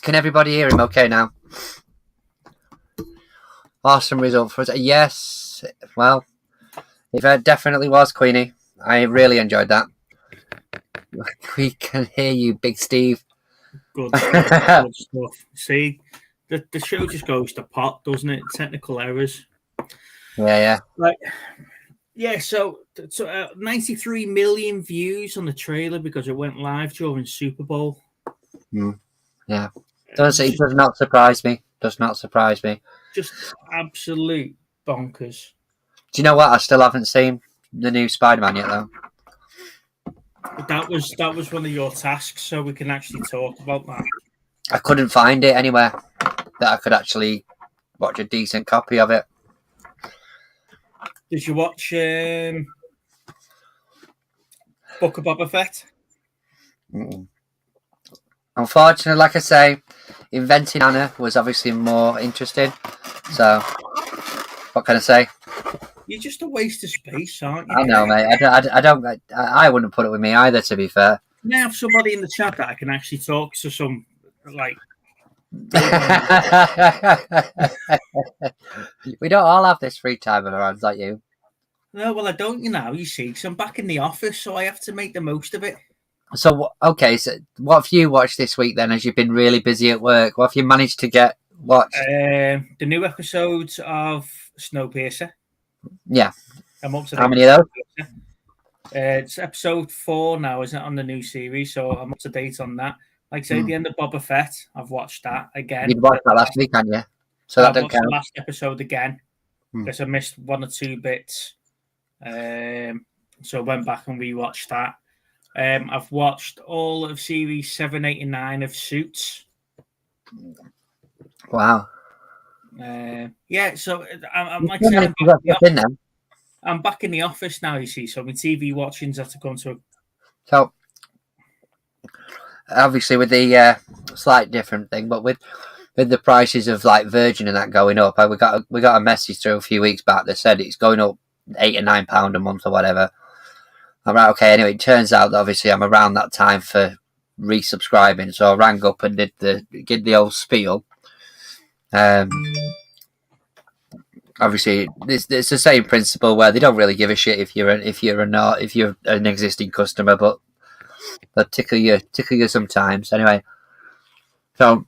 Can everybody hear him okay now? Awesome result for us. Yes. Well, it definitely was, Queenie. I really enjoyed that. We can hear you, Big Steve. Good stuff. Good stuff. See, the show just goes to pot, doesn't it? Technical errors. Yeah. Like, yeah. So 93 million views on the trailer because it went live during Super Bowl. Yeah. It does not surprise me. Does not surprise me. Just absolute bonkers. Do you know what? I still haven't seen the new Spider-Man yet, though. That was one of your tasks, so we can actually talk about that. I couldn't find it anywhere that I could actually watch a decent copy of it. Did you watch Book of Boba Fett? Mm-mm. Unfortunately, like I say, Inventing Anna was obviously more interesting. So, what can I say? You're just a waste of space, aren't you? I know, mate. I wouldn't put it with me either, to be fair. Can I have somebody in the chat that I can actually talk to some, like... We don't all have this free time on our hands, like you. No, well, I don't, you see, because I'm back in the office, so I have to make the most of it. So, okay, so what have you watched this week then, as you've been really busy at work? What have you managed to watch? The new episodes of Snowpiercer. Yeah. I'm up to How many of those? It's episode 4 now, isn't it, on the new series? So I'm up to date on that. Like I say, the end of Boba Fett, I've watched that again. You'd watched that last week, hadn't you? So that don't count. The last episode again because I missed 1 or 2 bits. So I went back and rewatched that. I've watched all of series 7, 8, and 9 of Suits. Wow. Yeah, so I'm like I'm back in the office now, you see, so my TV watchings have to come to. So, obviously, with the slight different thing, but with the prices of like Virgin and that going up, we got a message through a few weeks back that said it's going up £8 or £9 a month or whatever. I'm right, okay, anyway, it turns out that obviously I'm around that time for resubscribing, so I rang up and did the old spiel. Obviously, it's the same principle where they don't really give a shit if you're an existing customer, but they'll tickle you sometimes. Anyway, so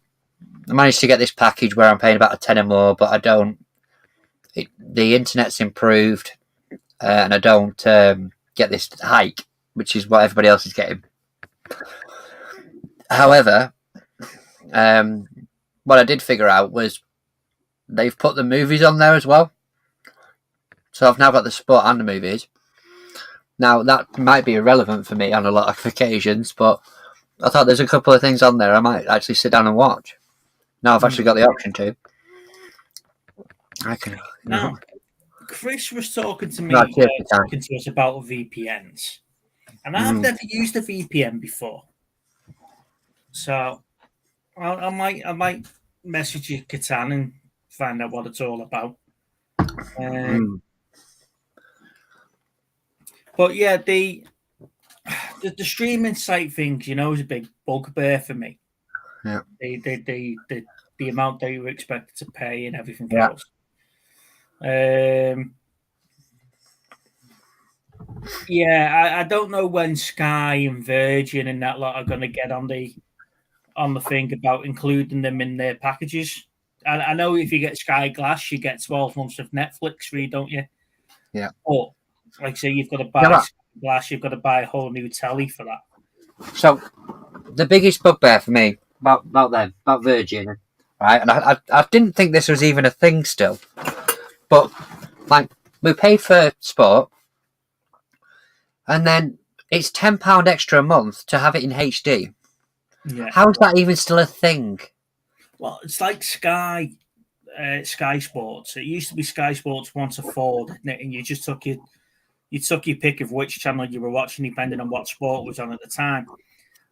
I managed to get this package where I'm paying about a tenner more, but I don't. The internet's improved, and I don't get this hike, which is what everybody else is getting. However, what I did figure out was they've put the movies on there as well. So I've now got the sport and the movies. Now, that might be irrelevant for me on a lot of occasions, but I thought there's a couple of things on there I might actually sit down and watch. Now I've actually got the option to. I can. Now, Chris was talking to me, talking to us about VPNs. And I've never used a VPN before. So I might message you, Catan, and find out what it's all about. But yeah, the streaming site thing, is a big bugbear for me. Yeah. The amount that you were expected to pay and everything else. I don't know when Sky and Virgin and that lot are going to get on the thing about including them in their packages. I know if you get Sky Glass, you get 12 months of Netflix free, don't you? Yeah. But like I say, you've got to buy Sky Glass, you've got to buy a whole new telly for that. So the biggest bugbear for me about Virgin, right? And I didn't think this was even a thing still, but like we pay for sport, and then it's £10 extra a month to have it in HD. Yeah. How is that even still a thing? Well, it's like Sky Sports. It used to be Sky Sports 1-4, didn't it? And you just took your pick of which channel you were watching, depending on what sport was on at the time.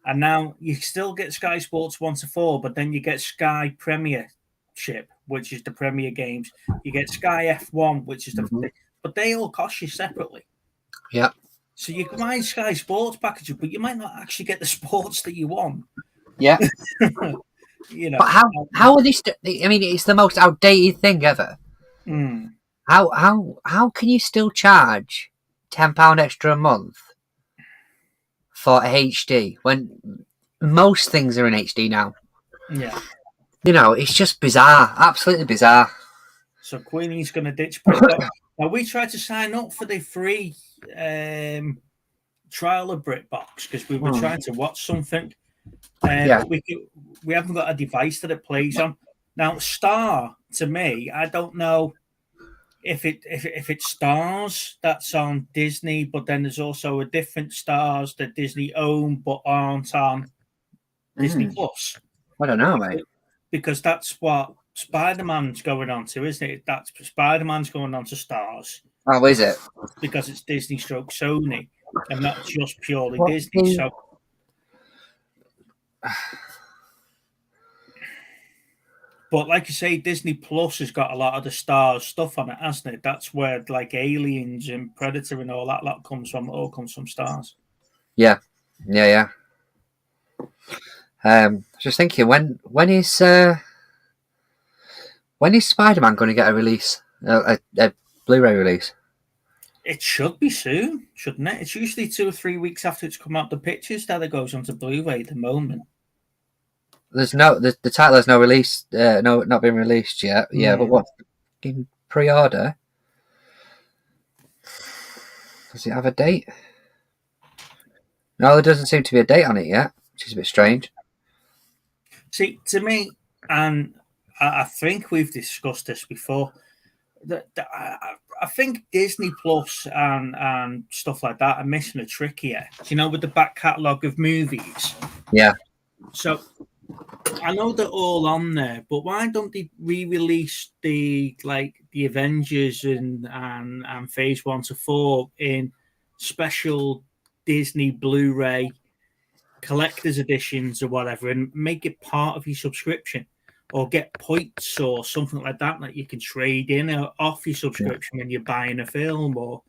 And now you still get Sky Sports 1-4, but then you get Sky Premiership, which is the Premier games. You get Sky F1, which is but they all cost you separately. Yeah. So you can buy Sky Sports packages, but you might not actually get the sports that you want. Yeah. But how are these? I mean, it's the most outdated thing ever. How can you still charge £10 extra a month for HD when most things are in HD now? Yeah. It's just bizarre, absolutely bizarre. So Queenie's going to ditch BritBox. Now we tried to sign up for the free trial of BritBox because we were trying to watch something. But we haven't got a device that it plays on. Now, Star, to me, I don't know if it's Stars that's on Disney, but then there's also a different Stars that Disney own but aren't on Disney Plus. I don't know, mate. Because that's what Spider-Man's going on to, isn't it? That's Spider-Man's going on to Stars. Oh, is it? Because it's Disney stroke Sony and not just purely Disney. So. But like you say, Disney Plus has got a lot of the Stars stuff on it, hasn't it? That's where like Aliens and Predator and all that lot comes from. It all comes from Stars. Yeah. Just thinking, when is Spider-Man going to get a release, a Blu-ray release? It should be soon, shouldn't it? It's usually 2 or 3 weeks after it's come out the pictures that it goes onto Blu-ray at the moment. The title has no release, not been released yet. Yeah, but what's in pre-order? Does it have a date? No, there doesn't seem to be a date on it yet, which is a bit strange. See, to me, and I think we've discussed this before, I think Disney Plus and stuff like that are missing a trick here. With the back catalogue of movies. Yeah. So I know they're all on there, but why don't they re-release the Avengers and Phase 1 to 4 in special Disney Blu-ray collector's editions or whatever, and make it part of your subscription, or get points or something like that you can trade in off your subscription when you're buying a film, or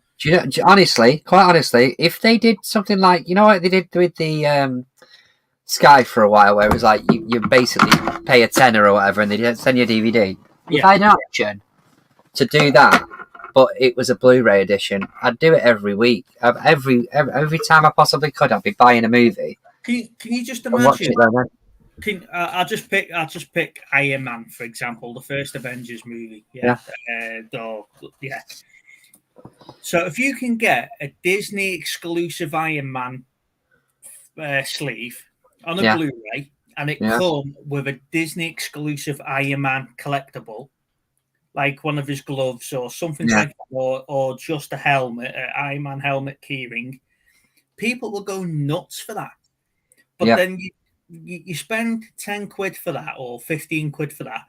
Honestly, quite honestly, if they did something like, you know what they did with the Sky for a while, where it was like you basically pay a tenner or whatever, and they send you a DVD. If I had an option to do that, but it was a Blu-ray edition, I'd do it every week. Every time I possibly could, I'd be buying a movie. Can you just and watch imagine? it then. I'll just pick Iron Man, for example, the first Avengers movie. Yeah. So if you can get a Disney exclusive Iron Man sleeve on a Blu-ray, and it come with a Disney exclusive Iron Man collectible, like one of his gloves or something like that, or just a helmet, an Iron Man helmet keyring, people will go nuts for that. But then you spend 10 quid for that or 15 quid for that.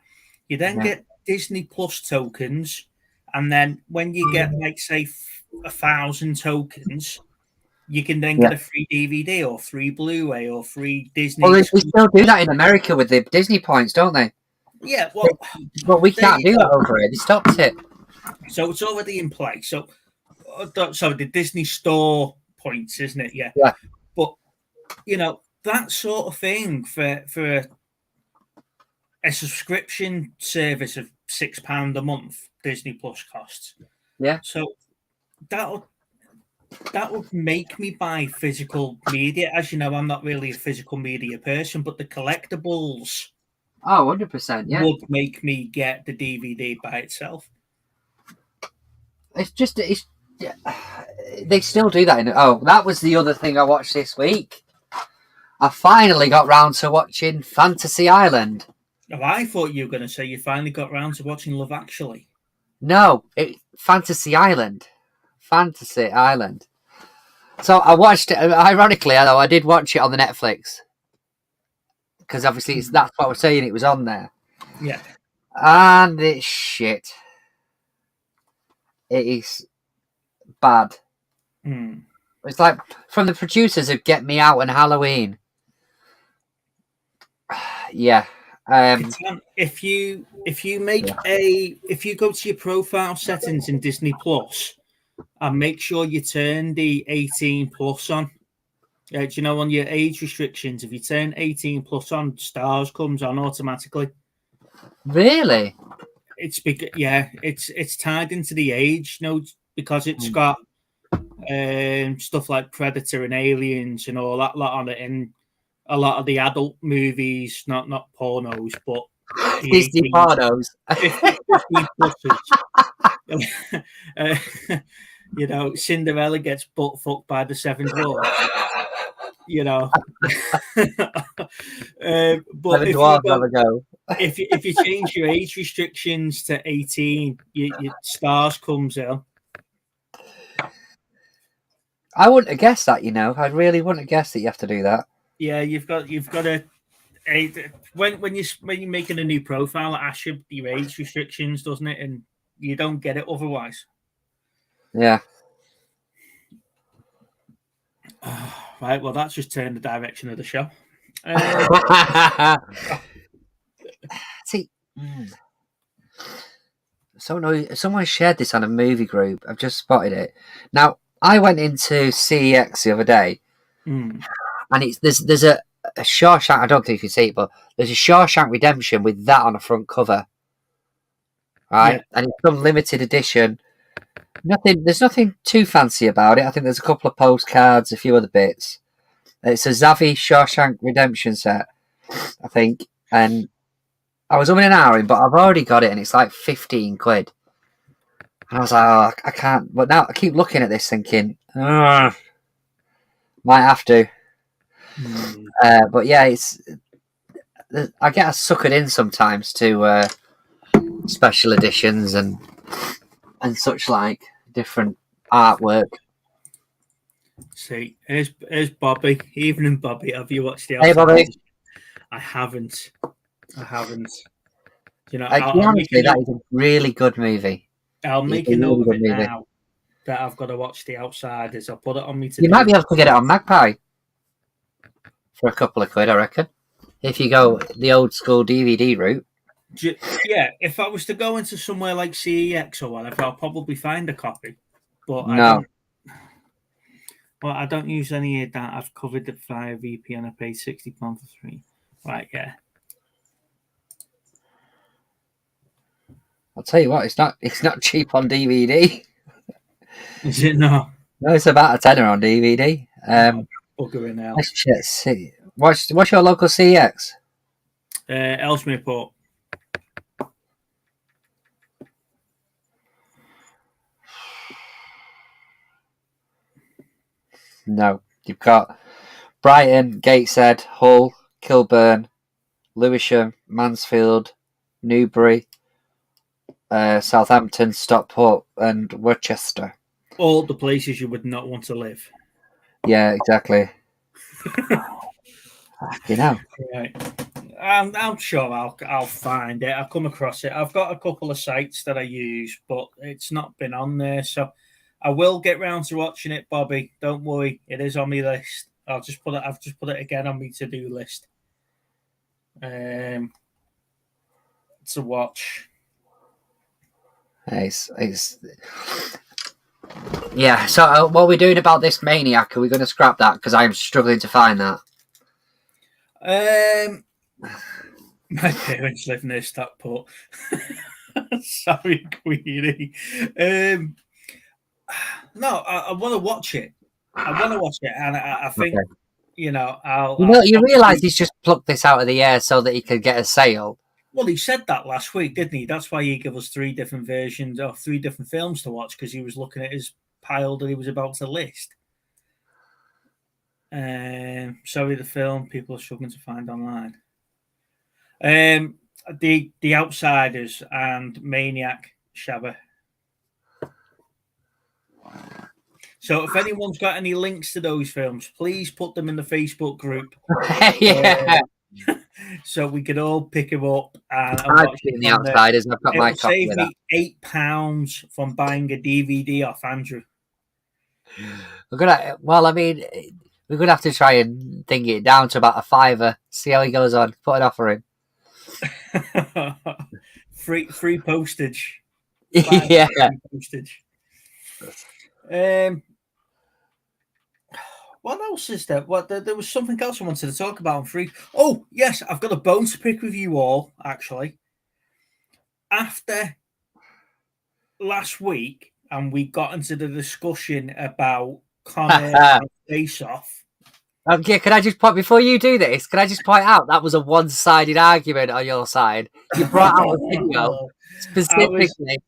You then get Disney Plus tokens, and then when you get, like, say, 1,000 tokens, you can then get a free DVD or free Blu-ray or free Disney. Well, they still do that in America with the Disney points, don't they? Yeah, well, we can't do that over here. They stopped it. So it's already in place. So the Disney Store points, isn't it? Yeah. But, that sort of thing for a subscription service of £6 a month, Disney Plus costs. Yeah. So that would make me buy physical media. As you know, I'm not really a physical media person, but the collectibles 100%, would make me get the DVD by itself. They still do that. That was the other thing I watched this week. I finally got round to watching Fantasy Island. Oh, I thought you were going to say you finally got round to watching Love Actually. No, Fantasy Island. Fantasy Island. So I watched it. Ironically, though, I did watch it on the Netflix. Because obviously that's what I was saying, it was on there. Yeah. And it's shit. It is bad. It's like from the producers of Get Me Out and Halloween. Yeah. If you go to your profile settings in Disney Plus and make sure you turn the 18 plus on. Do you know, on your age restrictions, if you turn 18 plus on, Stars comes on automatically. Really? It's tied into the age, because it's got stuff like Predator and Aliens and all that lot on it, and a lot of the adult movies, not pornos, but Disney pornos. 15 pluses. Cinderella gets butt fucked by the seven dwarfs. But if you change your age restrictions to 18, your Stars comes in. I wouldn't have guessed that. I really wouldn't have guessed that you have to do that. Yeah, you've got to. When you're making a new profile, it asks you your age restrictions, doesn't it? And you don't get it otherwise. Yeah. Right, well, that's just turned the direction of the show. See, someone shared this on a movie group. I've just spotted it. Now, I went into CEX the other day, and there's a Shawshank. I don't think you can see it, but there's a Shawshank Redemption with that on the front cover, right? And it's some limited edition. There's nothing too fancy about it. I think there's a couple of postcards, a few other bits. It's a Zavi Shawshank Redemption set, I think. And I was an hour in, but I've already got it, and it's like 15 quid. And I was like, I can't. But now I keep looking at this thinking, might have to. But yeah, I get suckered in sometimes to special editions and such like different artwork. See, here's Bobby. Evening, Bobby. Have you watched the? Hey, Bobby. I haven't. Honestly, that is a really good movie. I'll make a note of it now that I've got to watch The Outsiders. I'll put it on me today. You might be able to get it on Magpie for a couple of quid, I reckon. If you go the old school DVD route. Yeah, if I was to go into somewhere like CEX or whatever, I'll probably find a copy. but No. I don't use any of that. I've covered it via VPN. I paid £60 for 3. Right, yeah. I'll tell you what, it's not cheap on DVD. Is it not? No, it's about a tenner on DVD. Bugger in hell. Let's see. What's your local CEX? Ellesmere Port. No, you've got Brighton, Gateshead, Hull, Kilburn, Lewisham, Mansfield, Newbury, Southampton, Stockport, and Worcester. All the places you would not want to live. Yeah, exactly. You know. Right. I'm sure I'll find it. I'll come across it. I've got a couple of sites that I use, but it's not been on there, so I will get round to watching it, Bobby. Don't worry, it is on my list. I've just put it again on my to-do list. To watch. Yeah. So, what are we doing about this Maniac? Are we going to scrap that? Because I'm struggling to find that. My parents live near Stockport. Sorry, Queenie. No, I want to watch it. And I think you realise he's just plucked this out of the air so that he could get a sale. Well, he said that last week, didn't he? That's why he gave us 3 different versions or 3 different films to watch, because he was looking at his pile that he was about to list. Sorry, the film people are struggling to find online. The Outsiders and Maniac, Shabba. So if anyone's got any links to those films, please put them in the Facebook group. Yeah. So we could all pick them up. And I've seen The Outsiders. I've got my copy of that. Save me £8 from buying a DVD off Andrew. We're gonna have to try and think it down to about a £5. See how he goes on. Put an offer in. free postage. Yeah. Free postage. What else is there? There was something else I wanted to talk about on free. Oh, yes, I've got a bone to pick with you all, actually. After last week, and we got into the discussion about Connor and Face Off. Okay, can I just point before you do this? Can I just point out that was a one-sided argument on your side? You brought out a video specifically.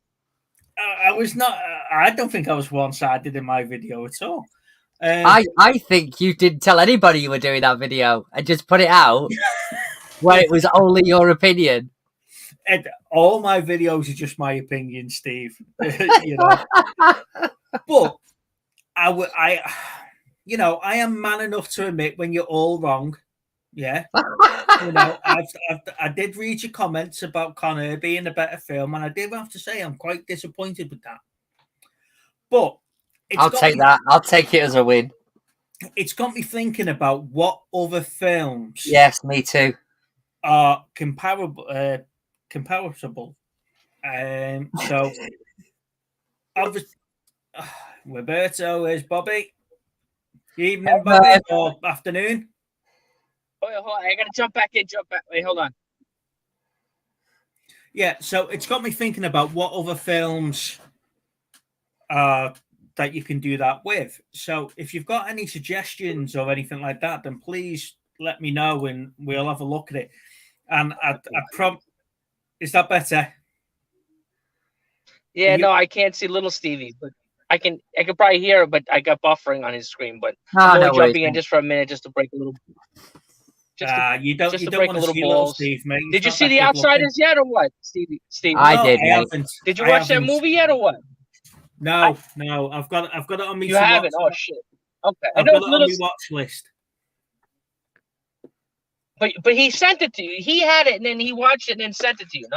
I was not. I don't think I was one-sided in my video at all. I think you didn't tell anybody you were doing that video and just put it out where it was only your opinion. And all my videos are just my opinion, Steve. You know, but I am man enough to admit when you're all wrong. Yeah, I did read your comments about Connor being a better film, and I did have to say I'm quite disappointed with that. But I'll take that. I'll take it as a win. It's got me thinking about what other films. Yes, me too. Are comparable. So, obviously, Roberto, where's Bobby? Evening, Bobby, or afternoon? Oh, hold on. I gotta jump back in. Wait, hold on. Yeah, so it's got me thinking about what other films that you can do that with. So if you've got any suggestions or anything like that, then please let me know and we'll have a look at it. And is that better? Yeah, no, I can't see little Stevie, but I can probably hear it, but I got buffering on his screen. But I'm only jumping in just for a minute, just to break a little. You don't want to see little Steve, mate. Did you see The Outsiders yet, or what, Stevie? I did. Did you watch that movie yet, or what? No. I've got it on me. You haven't? Oh shit. Okay. I've got it on my watch list. But he sent it to you. He had it, and then he watched it, and then sent it to you.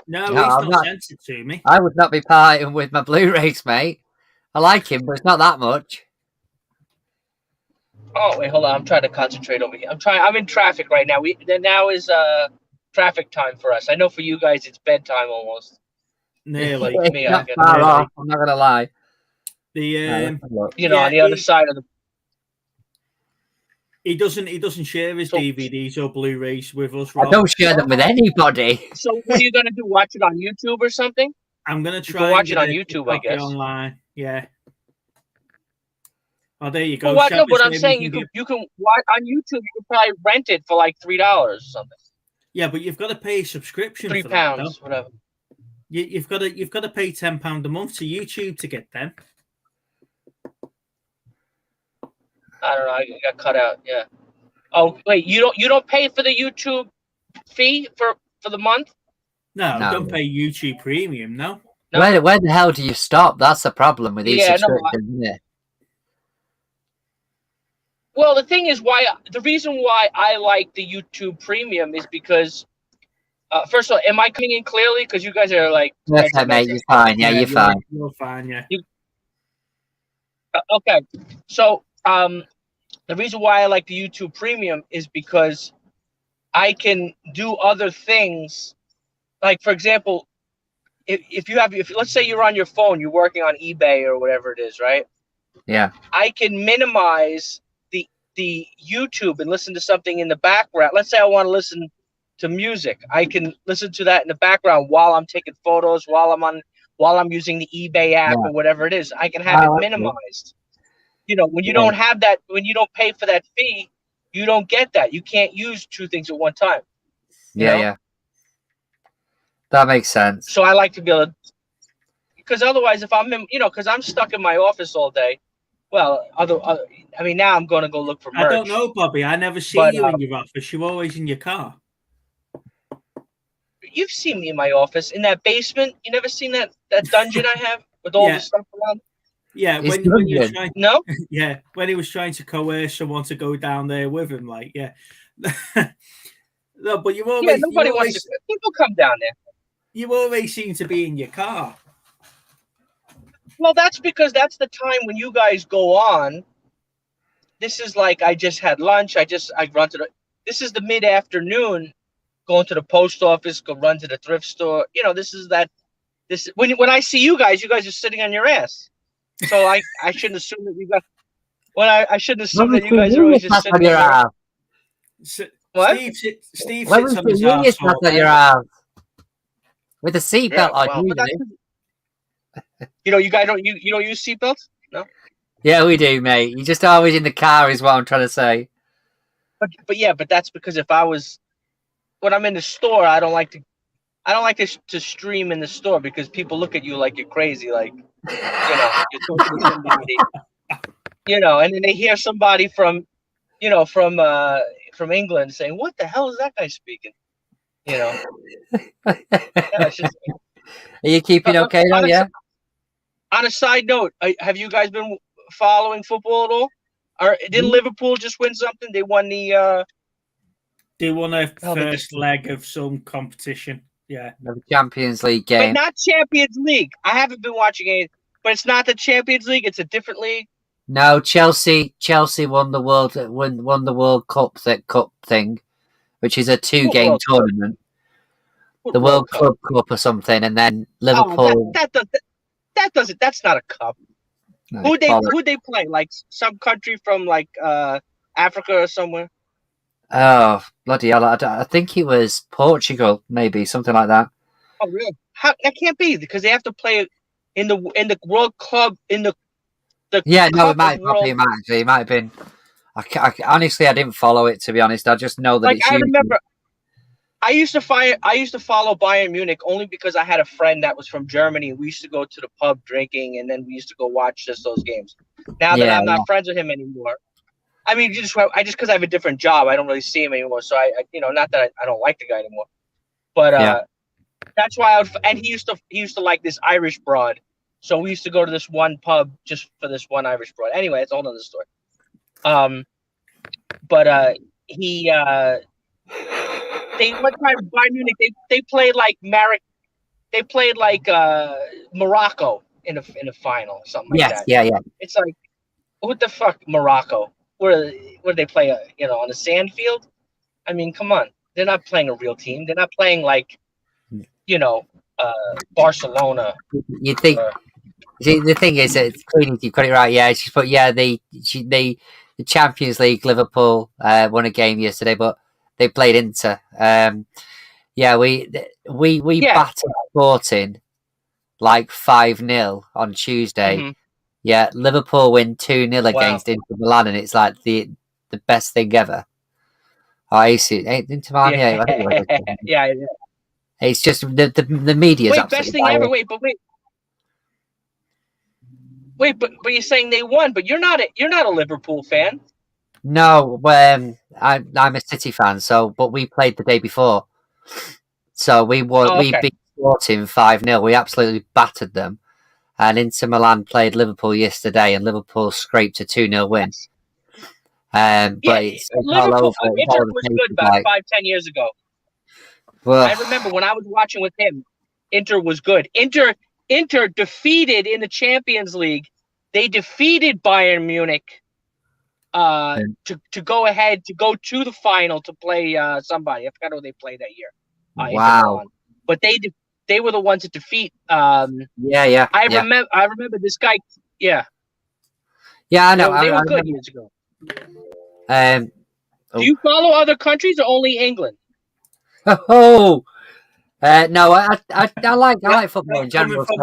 No, he's not sent it to me. I would not be partying with my Blu-rays, mate. I like him, but it's not that much. Oh wait, hold on. I'm trying to concentrate over here. I'm in traffic right now. Now is traffic time for us. I know for you guys it's bedtime almost. Nearly. I'm not gonna lie. The on the other side of the. He doesn't share his DVDs or Blu-rays with us, Rob. I don't share them with anybody. So what are you gonna do? Watch it on YouTube or something? I'm gonna try watch it on YouTube, I guess. Online, yeah. Oh, there you go. Well, no, but I'm saying you can watch on YouTube. You can probably rent it for like $3 or something. Yeah, but you've got to pay a subscription. £3, whatever. You've got to pay £10 a month to YouTube to get them. I don't know. I got cut out. Yeah. Oh wait, you don't pay for the YouTube fee for the month? No, don't pay YouTube Premium. No. Where the hell do you stop? That's the problem with these subscriptions, isn't it? Well, the thing is, the reason why I like the YouTube Premium is because, first of all, am I coming in clearly? Because you guys are like, yes, mate, you're fine. Yeah, you're fine. You're fine. Yeah. Okay, so the reason why I like the YouTube Premium is because I can do other things. Like, for example, if let's say you're on your phone, you're working on eBay or whatever it is, right? Yeah. I can minimize the YouTube and listen to something in the background. Let's say I want to listen to music. I can listen to that in the background while I'm taking photos, while I'm using the eBay app or whatever it is. I can have it minimized. When you don't have that, when you don't pay for that fee, you don't get that. You can't use two things at one time. Yeah. That makes sense. So I like to be able to, because otherwise, if I'm in, because I'm stuck in my office all day. Well, now I'm going to go look for merch. I don't know, Bobby. I never see you in your office. You're always in your car. You've seen me in my office, in that basement. You never seen that dungeon I have with all the stuff around? Yeah, when you're trying. No? Yeah, when he was trying to coerce someone to go down there with him, like, yeah. No, but you always. Yeah, nobody wants to. People come down there. You always seem to be in your car. Well, that's because that's the time when you guys go on. This is like I just had lunch. I run to this is the mid-afternoon, going to the post office, go run to the thrift store. When I see you guys are sitting on your ass. So I shouldn't assume that you guys. I shouldn't assume that you guys are always just sitting on your ass. What? Steve sits on his ass. On your ass. With a seatbelt on. You guys don't use seatbelts? No. Yeah, we do, mate. You're just always in the car, is what I'm trying to say. But that's because when I'm in the store, I don't like to stream in the store because people look at you like you're crazy, like you're talking to somebody, and then they hear somebody from England saying, "What the hell is that guy speaking?" Are you keeping okay though? Yeah. On a side note, have you guys been following football at all? Or didn't Liverpool just win something? They won the. They won a first leg of some competition. Yeah, the Champions League game, but not Champions League. I haven't been watching it, but it's not the Champions League. It's a different league. No, Chelsea won the World Cup thing, which is a 2-game tournament. The World Club Cup or something, and then Liverpool. That's not a cup. No, who they play? Like some country from like Africa or somewhere. Oh bloody hell! I think it was Portugal, maybe something like that. Oh really? That can't be because they have to play in the World Club in the. Yeah, no, it might have been. I honestly, I didn't follow it, to be honest. I just know that. Like I remember. I used to follow Bayern Munich only because I had a friend that was from Germany. We used to go to the pub drinking, and then we used to go watch those games. Now that I'm not friends with him anymore, I mean, just because I have a different job, I don't really see him anymore. So I not that I don't like the guy anymore, but that's why he used to like this Irish broad. So we used to go to this one pub just for this one Irish broad. Anyway, it's a whole other story. He. They went by Bayern Munich. They played like Morocco in a final, something like that. Yeah. It's like, what the fuck, Morocco? Where they play? On a sand field? I mean, come on. They're not playing a real team. They're not playing like, Barcelona. You'd think See, the thing is, Queenie, you got it right. Yeah, she's put. Yeah, the Champions League, Liverpool won a game yesterday, but they played Inter. Yeah, we battered Sporting like 5-0 on Tuesday. Mhm. Yeah, Liverpool win 2-0 against Inter Milan, and it's like the best thing ever. I see Inter Milan. Yeah, I think it was. Yeah. It's just the media's Wait, best thing ever. Wait, but you're saying they won, but you're not a Liverpool fan. No, I'm a City fan, but we played the day before, so we won. Oh, okay. We beat Sporting 5-0. We absolutely battered them, and Inter Milan played Liverpool yesterday, and Liverpool scraped a 2-0 win. But it's all over. Inter was good about 5-10 years ago. Well, I remember when I was watching with him, Inter was good. Inter defeated in the Champions League. They defeated Bayern Munich to go ahead to go to the final to play somebody. I forgot who they played that year. Wow! But they were the ones that defeat. Yeah. I remember this guy. Yeah. Yeah, I know. They were good years ago. Do you follow other countries or only England? No, I like football in general. So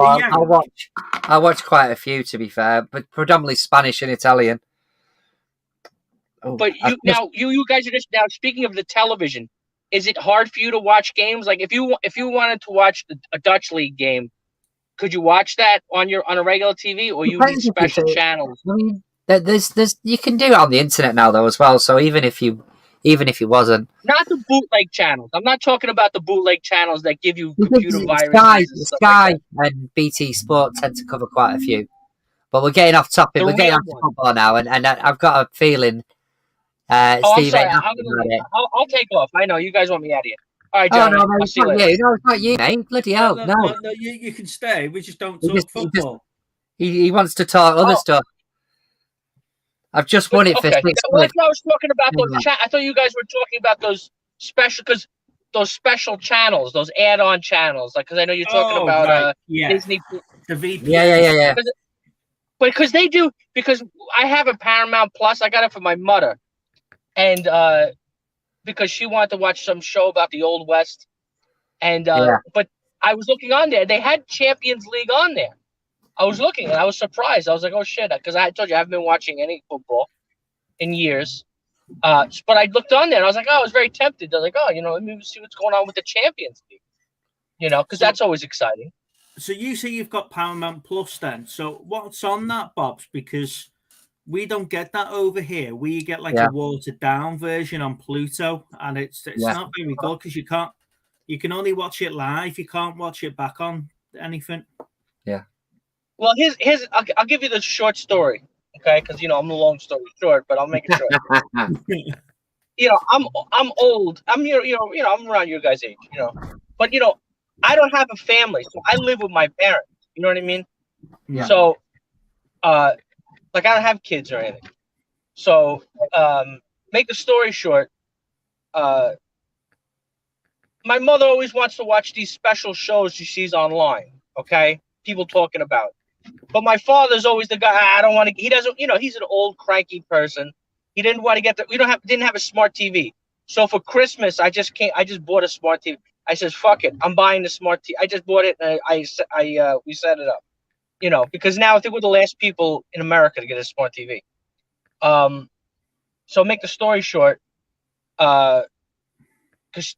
I watch quite a few, to be fair, but predominantly Spanish and Italian. But you guys are just now speaking of the television. Is it hard for you to watch games? Like if you wanted to watch a Dutch league game, could you watch that on a regular TV, or you need special channels? I mean, there's you can do it on the internet now though as well. So even if you wasn't, not the bootleg channels. I'm not talking about the bootleg channels that give you computer viruses. Sky and BT Sport tend to cover quite a few. But we're getting off topic. We're getting off football now, and I've got a feeling. I'm sorry. I'll take off. I know you guys want me out of here. All right, John. No, it's not you. No, it's not you, mate. Bloody hell, no. You can stay. We just don't talk football. He wants to talk other stuff. I've just won it for 6 months. Well, I was talking about those. I thought you guys were talking about those special channels, those add-on channels. Like, because I know you're talking about Disney. The VPN. Yeah. But because they do, because I have a Paramount Plus, I got it for my mother, and because she wanted to watch some show about the Old West, and but I was looking on there, they had Champions League on there. I was looking and I was surprised. I was like, oh shit, because I told you I haven't been watching any football in years. But I looked on there and I was like, I was very tempted. They're like, let me see what's going on with the Champions League. Because that's always exciting. So you say you've got Paramount Plus then. So what's on that, Bobs? Because we don't get that over here. We get a watered down version on Pluto, and it's not very good because you can only watch it live. You can't watch it back on anything. Yeah. Well, I'll give you the short story, okay? Because I'm the long story short, but I'll make it short. I'm old. I'm I'm around your guys' age, But I don't have a family, so I live with my parents. You know what I mean? Yeah. So, I don't have kids or anything. So, make the story short. My mother always wants to watch these special shows she sees online. Okay, people talking about. But my father's always the guy. I don't want to. He doesn't. He's an old cranky person. He didn't want to get didn't have a smart TV. So for Christmas, I just bought a smart TV. I said, "Fuck it, I'm buying the smart TV." I just bought it, and we set it up. Because now I think we're the last people in America to get a smart TV. So make the story short, because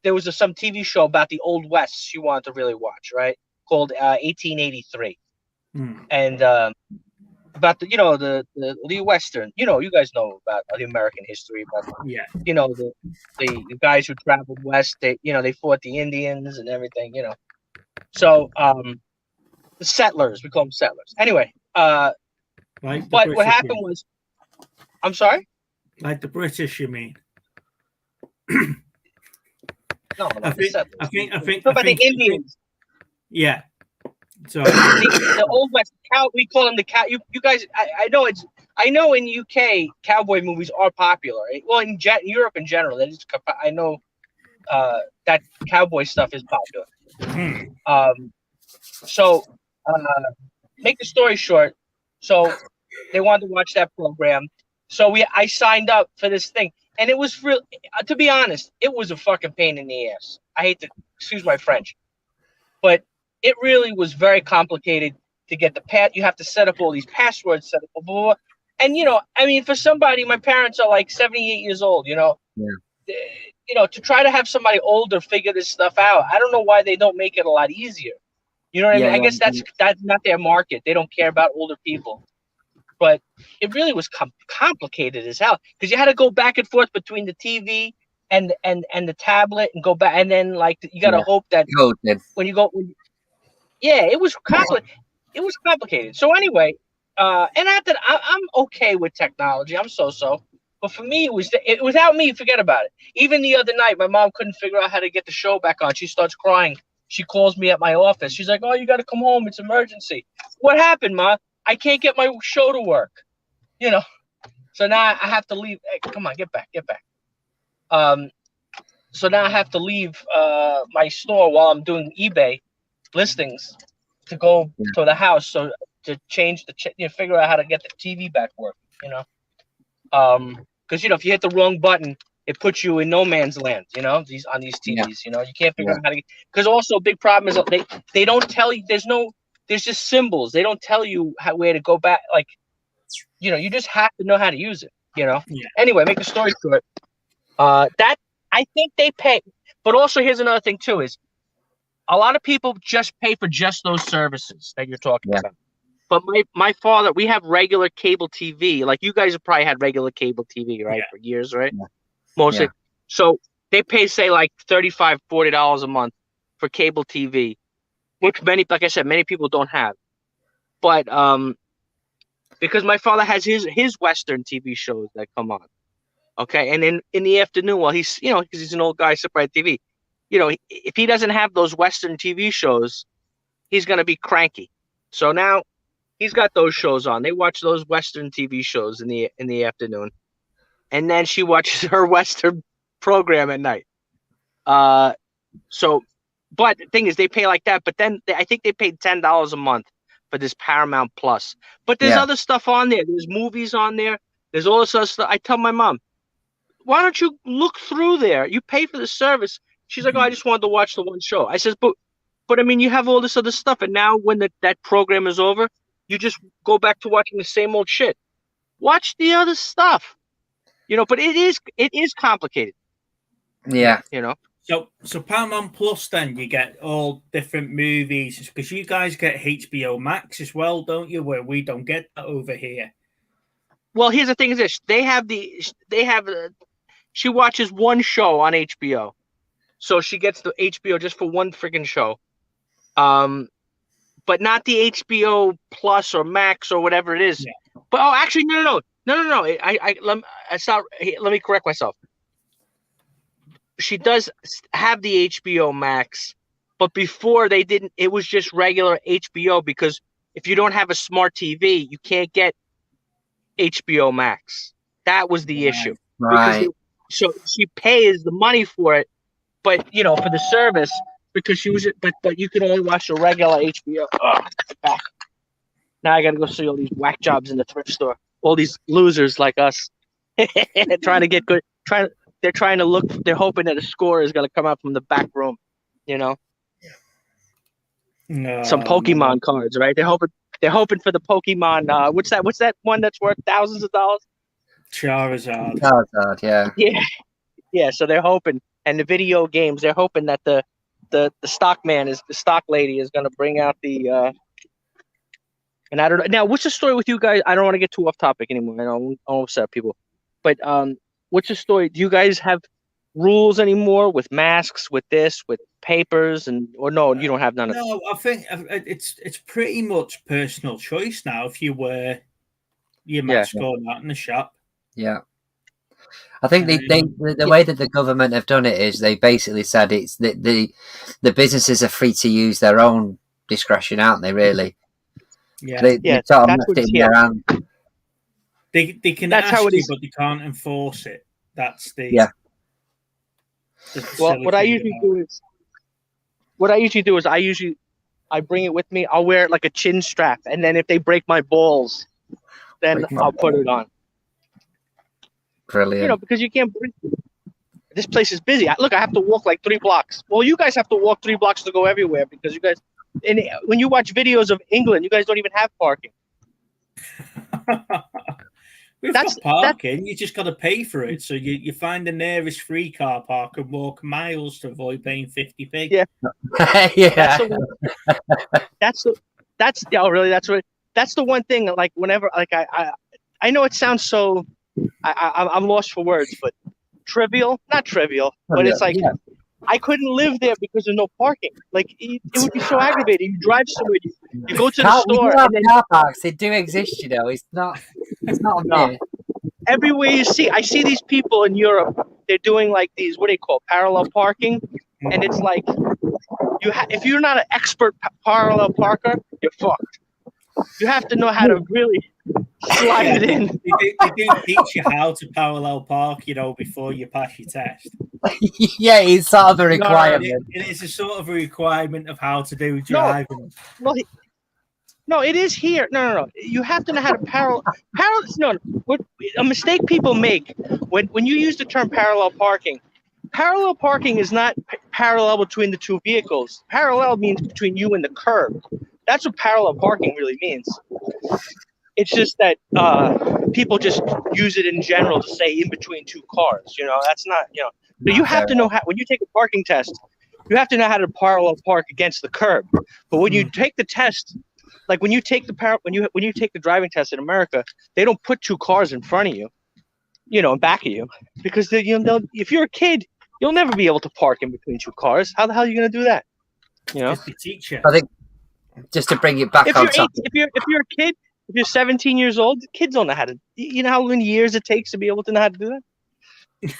there was some TV show about the Old West she wanted to really watch, right? Called 1883. And about the Western, you guys know about the American history, but the guys who traveled west, they fought the Indians and everything, So the settlers, we call them settlers. Anyway, but what happened was, I'm sorry, like the British, you mean? No, I think about the Indians. Yeah. So the Old West cow, we call them the cow. You guys, I know in UK cowboy movies are popular. Right? Well, in Europe in general, I know that cowboy stuff is popular. So make the story short. So they wanted to watch that program. So I signed up for this thing, and it was real. To be honest, it was a fucking pain in the ass. I hate to excuse my French, but it really was very complicated to get the You have to set up all these passwords, set up blah, blah, blah. And I mean, for somebody, my parents are like 78 years old. To try to have somebody older figure this stuff out. I don't know why they don't make it a lot easier. You know what I mean? I guess that's not their market. They don't care about older people. But it really was complicated as hell because you had to go back and forth between the TV and the tablet and go back, and then you got to hope that when you go, it was complicated. It was complicated. So anyway, and after I'm okay with technology. I'm so. But for me, without me, forget about it. Even the other night, my mom couldn't figure out how to get the show back on. She starts crying. She calls me at my office. She's like, "Oh, you got to come home. It's emergency." What happened, Ma? I can't get my show to work. So now I have to leave. Hey, come on, get back. So now I have to leave my store while I'm doing eBay listings to go to the house. So to change figure out how to get the TV back working. Because if you hit the wrong button, it puts you in no man's land. On these TVs. You can't figure out how to. Because also a big problem is they don't tell you. There's just symbols. They don't tell you where to go back. You just have to know how to use it. Anyway, make the story short. That I think they pay, but also here's another thing too: is a lot of people just pay for just those services that you're talking about. But my father, we have regular cable TV. Like you guys have probably had regular cable TV, right, for years, right? Yeah. Mostly. Yeah. So they pay, say, like $35, $40 a month for cable TV, which like I said, many people don't have. But because my father has his Western TV shows that come on. Okay, and then in the afternoon, while he's because he's an old guy, sitting at TV, if he doesn't have those Western TV shows, he's gonna be cranky. So now he's got those shows on. They watch those Western TV shows in the afternoon, and then she watches her Western program at night. But the thing is, they pay like that. But then I think they paid $10 a month for this Paramount Plus. But there's other stuff on there. There's movies on there. There's all this other stuff. I tell my mom, why don't you look through there? You pay for the service. She's like, oh, I just wanted to watch the one show. I says, but I mean, you have all this other stuff, and now when that program is over, you just go back to watching the same old shit. Watch the other stuff, But it is complicated. Yeah, So Paramount Plus, then you get all different movies because you guys get HBO Max as well, don't you? Where we don't get that over here. Well, here's the thing: is this she watches one show on HBO, so she gets the HBO just for one freaking show, but not the HBO Plus or Max or whatever it is. Yeah. But actually, no. Let me correct myself. She does have the HBO Max, but before they didn't. It was just regular HBO because if you don't have a smart TV, you can't get HBO Max. That was the issue. Right. So she pays the money for it, but for the service because she was. But you can only watch the regular HBO. Back. Now I got to go see all these whack jobs in the thrift store. All these losers like us, trying to get good. They're trying to look. They're hoping that a score is going to come out from the back room. No, some Pokemon cards, right? They're hoping for the Pokemon. What's that one that's worth thousands of dollars? Charizard, yeah. Yeah. So they're hoping, and the video games, they're hoping that the stock lady is going to bring out the. And I don't know. Now, what's the story with you guys? I don't want to get too off topic anymore. I don't upset people, but what's the story? Do you guys have rules anymore with masks, with papers, or no? You don't have none of that. No, I think it's pretty much personal choice now. If you wear your mask or not in the shop, yeah. I think the way that the government have done it is they basically said it's the businesses are free to use their own discretion, aren't they? Really? Yeah. They sort of left it in their hand. They can ask you, but they can't enforce it. That's the Well, what I usually do is I bring it with me. I'll wear it like a chin strap, and then if they break my balls, then I'll put it on. Brilliant. You know, because you can't breathe. This place is busy. Look, I have to walk like 3 blocks. Well, you guys have to walk 3 blocks to go everywhere because you guys. And when you watch videos of England, you guys don't even have parking. We've got parking. You just got to pay for it. So you find the nearest free car park and walk miles to avoid paying 50p. Yeah, Yeah. That's the one thing. Like whenever, like I know it sounds so. I'm lost for words, but not trivial, but it's like I couldn't live there because there's no parking. Like it would be so aggravating. You drive somewhere, you go to the store, and then car parks. They do exist, you know. It's not a myth. Everywhere you see, I see these people in Europe. They're doing like these, what do they call, parallel parking, and it's like if you're not an expert parallel parker, you're fucked. You have to know how to really slide it in. They do teach you how to parallel park, you know, before you pass your test. Yeah, it's sort of a requirement. It is a sort of a requirement of how to do driving. No, it is here. No. You have to know how to parallel. No. What a mistake people make when you use the term parallel parking. Parallel parking is not parallel between the two vehicles. Parallel means between you and the curb. That's what parallel parking really means. It's just that people just use it in general to say in between two cars. You know, that's not, you know. So you have to know how, when you take a parking test, you have to know how to parallel park against the curb. But when you take the test, like when you take the driving test in America, they don't put two cars in front of you, you know, in back of you, because if you're a kid, you'll never be able to park in between two cars. How the hell are you going to do that? You know, the teacher. I think just to bring it back if on you're topic. if you're a kid, if you're 17 years old, the kids don't know how to. You know how many years it takes to be able to know how to do that.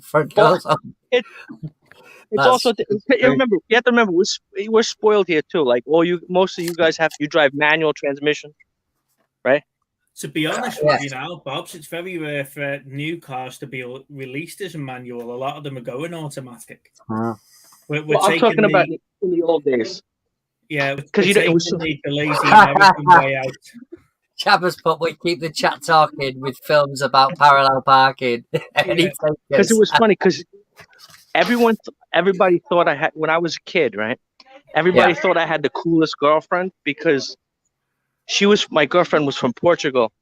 Front doors on. It's also remember, you have to remember we're spoiled here too. Like most of you guys you drive manual transmission, right? To be honest with you now, Bobs, it's very rare for new cars to be released as a manual. A lot of them are going automatic. We're I'm talking about in the old days. Yeah, because it was the lazy American way out. Chappers put, we keep the chat talking with films about parallel parking. Because it was funny, because everybody thought I had, when I was a kid, right? Everybody thought I had the coolest girlfriend because my girlfriend was from Portugal,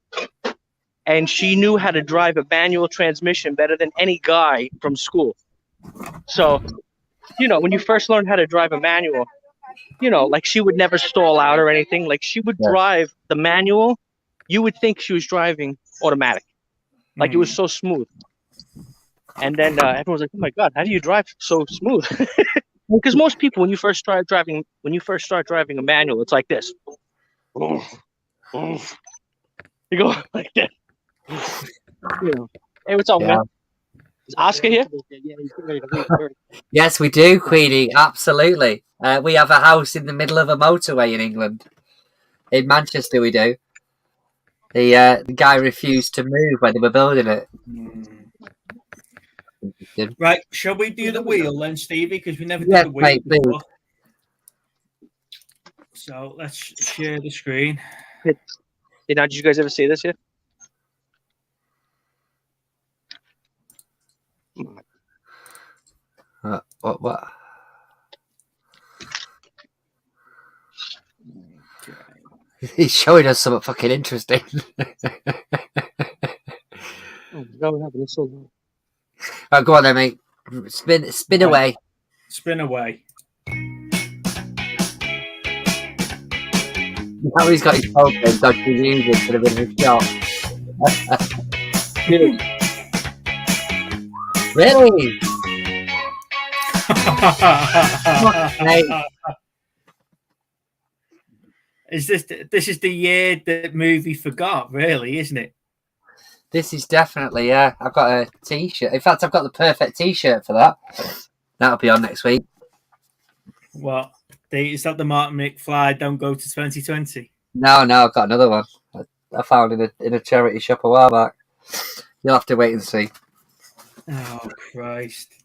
and she knew how to drive a manual transmission better than any guy from school. So, you know, when you first learn how to drive a manual, you know, like she would never stall out or anything. Like she would drive the manual. You would think she was driving automatic. Like it was so smooth. And then everyone was like, "Oh my God, how do you drive so smooth?" Because most people, when you first start driving a manual, it's like this. You go like that. You know. Hey, what's up, man? Is Oscar here? Yes, we do, Queenie. Absolutely. We have a house in the middle of a motorway in England. In Manchester, we do. The guy refused to move when they were building it. Right, shall we do the wheel then, Stevie? Because we never did the wheel before. So let's share the screen. Now, did you guys ever see this yet? What? He's showing us something fucking interesting. Oh, go on then, mate. Spin away. Spin away. Now he's got his phone and dodgy music for a bit of a shot. Really? This is the year that movie forgot, really, isn't it? This is definitely, I've got a t-shirt. In fact, I've got the perfect t-shirt for that. That'll be on next week. What? Is that the Martin McFly Don't Go to 2020? No, I've got another one. I found in a charity shop a while back. You'll have to wait and see. Oh, Christ.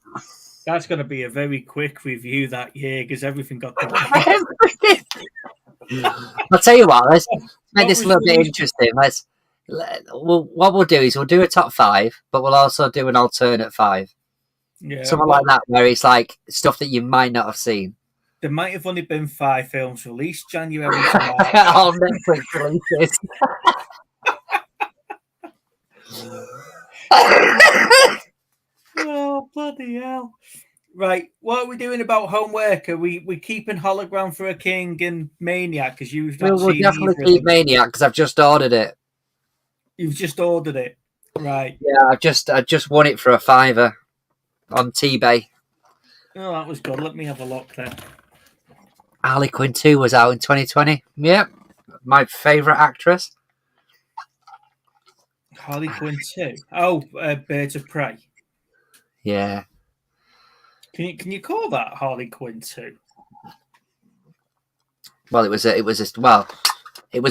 That's going to be a very quick review that year because everything got done. I'll tell you what. Let's make What this a was little bit released? interesting. What we'll do is we'll do a top 5, but we'll also do an alternate 5, Yeah, something well, like that, where it's like stuff that you might not have seen. there might have only been 5 films released January to March. On Netflix releases. Oh, bloody hell. Right, what are we doing about homework? Are we keeping Hologram for a King and Maniac? Because you've not We'll seen definitely either of keep them. Maniac because I've just ordered it. You've just ordered it. Right. Yeah, I just won it for a £5 on eBay. Oh, that was good. Let me have a look then. Harley Quinn 2 was out in 2020. Yep, my favourite actress. Harley Quinn 2. Oh, Birds of Prey. Yeah. Can you call that Harley Quinn 2? Well, it was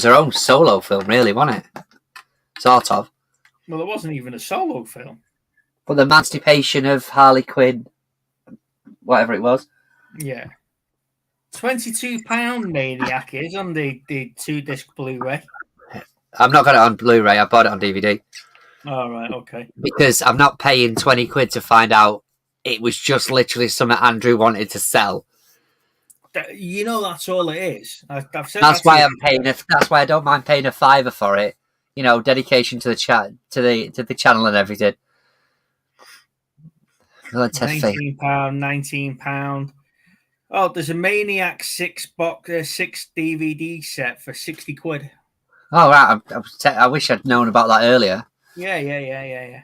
her own solo film, really, wasn't it? Sort of. Well, it wasn't even a solo film. But the emancipation of Harley Quinn, whatever it was. Yeah. £22 Maniac is on the 2-disc Blu-ray. I've not got it on Blu-ray. I bought it on DVD All right, okay. because I'm not paying £20 to find out it was just literally something Andrew wanted to sell. You know, that's all it is. I've said That's that why to I'm you. paying. That's why I don't mind paying a £5 for it. You know, dedication to the chat, to the channel and everything. £19. Oh, there's a Maniac 6 DVD set for £60. Oh right, I wish I'd known about that earlier. Yeah.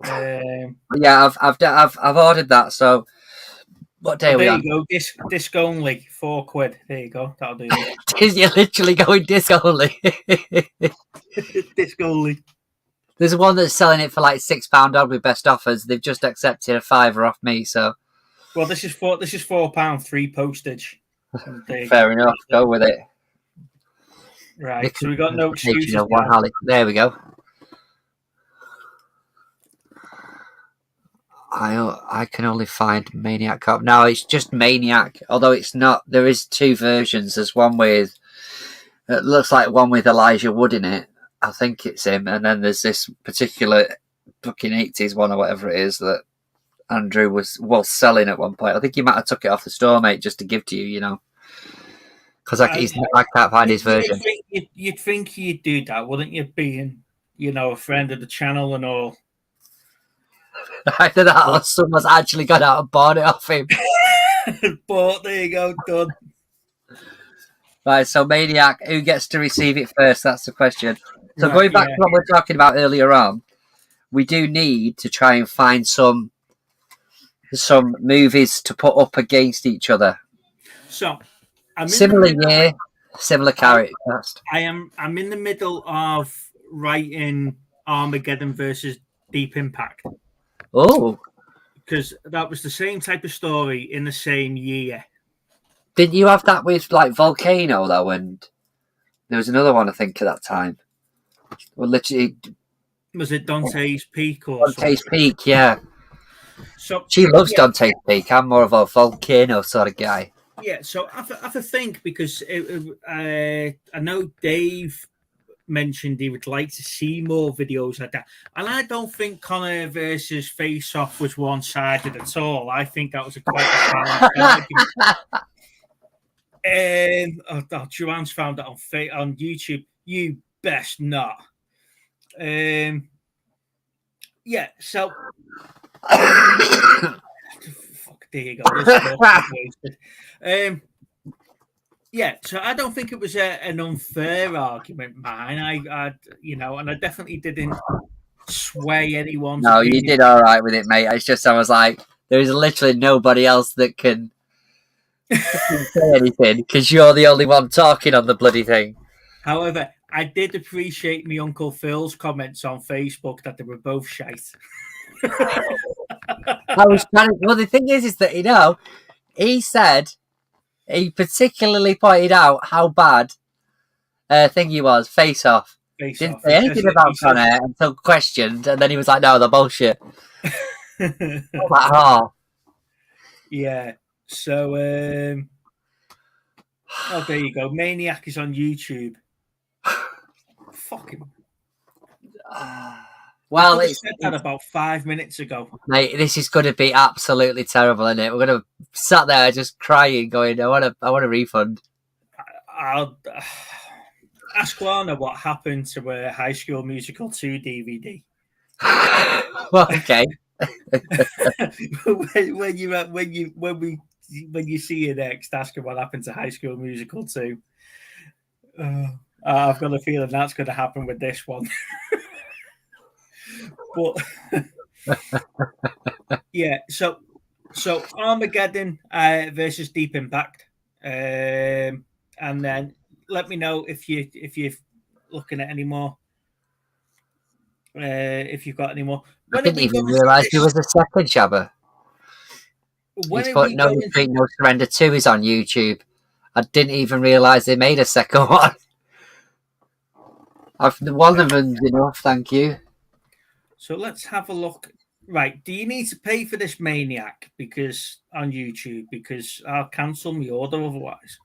But yeah, I've ordered that. So what day are we there on? you go. Disc only, £4. There you go. That'll do it. You're literally going disc only. Disc only. There's one that's selling it for like £6 odd with best offers. They've just accepted a £5 off me. So Well, this is £4, 3 postage. fair enough. Go with it. Right. So we got no excuses. There we go. I can only find Maniac Cop. Now it's just Maniac, although it's not. There is 2 versions. There's one with, it looks like one with Elijah Wood in it. I think it's him. And then there's this particular fucking 80s one or whatever it is that Andrew was selling at one point. I think he might have took it off the store, mate, just to give to you, you know. Because I can't find his version. You'd think you'd do that, wouldn't you? Being, a friend of the channel and all. Either that or someone's actually got out and bought it off him. But there you go, done. Right, so Maniac, who gets to receive it first? That's the question. So Right, going back to what we were talking about earlier on, we do need to try and find some movies to put up against each other. So, Similar year, similar character cast. I'm in the middle of writing Armageddon versus Deep Impact. Oh, Because that was the same type of story in the same year. didn't you have that with like Volcano though? And there was another one I think at that time. Well, literally, Was it Dante's Peak or Dante's something? Peak. Yeah, So she loves Dante's Peak. I'm more of a Volcano sort of guy. yeah, so I have to think because I know Dave mentioned he would like to see more videos like that, and I don't think Connor versus Face Off was one-sided at all. I think that was a quite a balanced argument. Joanne's found that on YouTube. You best not. Yeah, so fuck, there you go. Yeah, so I don't think it was an unfair argument, mine. I and I definitely didn't sway anyone. No, you did all right with it, mate. It's just I was like, there is literally nobody else that can say anything because you're the only one talking on the bloody thing. However, I did appreciate my Uncle Phil's comments on Facebook that they were both shite. I was trying to, well, the thing is that, he said, he particularly pointed out how bad Thingy was, Face Off. Didn't say anything about Connor until questioned, and then he was like, no, they're bullshit. Oh, Yeah. So, oh, there you go. Maniac is on YouTube. Fucking. well, I it's said that about 5 minutes ago. mate. This is going to be absolutely terrible, isn't it? We're going to sat there just crying, going, "I want a refund." I'll ask Lana what happened to High School Musical 2 DVD. Well, okay. when you see you next, ask her what happened to High School Musical 2. I've got a feeling that's going to happen with this one. But yeah, so Armageddon versus Deep Impact, and then let me know if you're looking at any more. If you've got any more. I didn't even realise there was a second Shabba. He's put No Retreat, No Surrender 2 is on YouTube. I didn't even realise they made a second one. One of them's enough, thank you. So let's have a look. Right, do you need to pay for this Maniac because on YouTube? Because I'll cancel my order otherwise.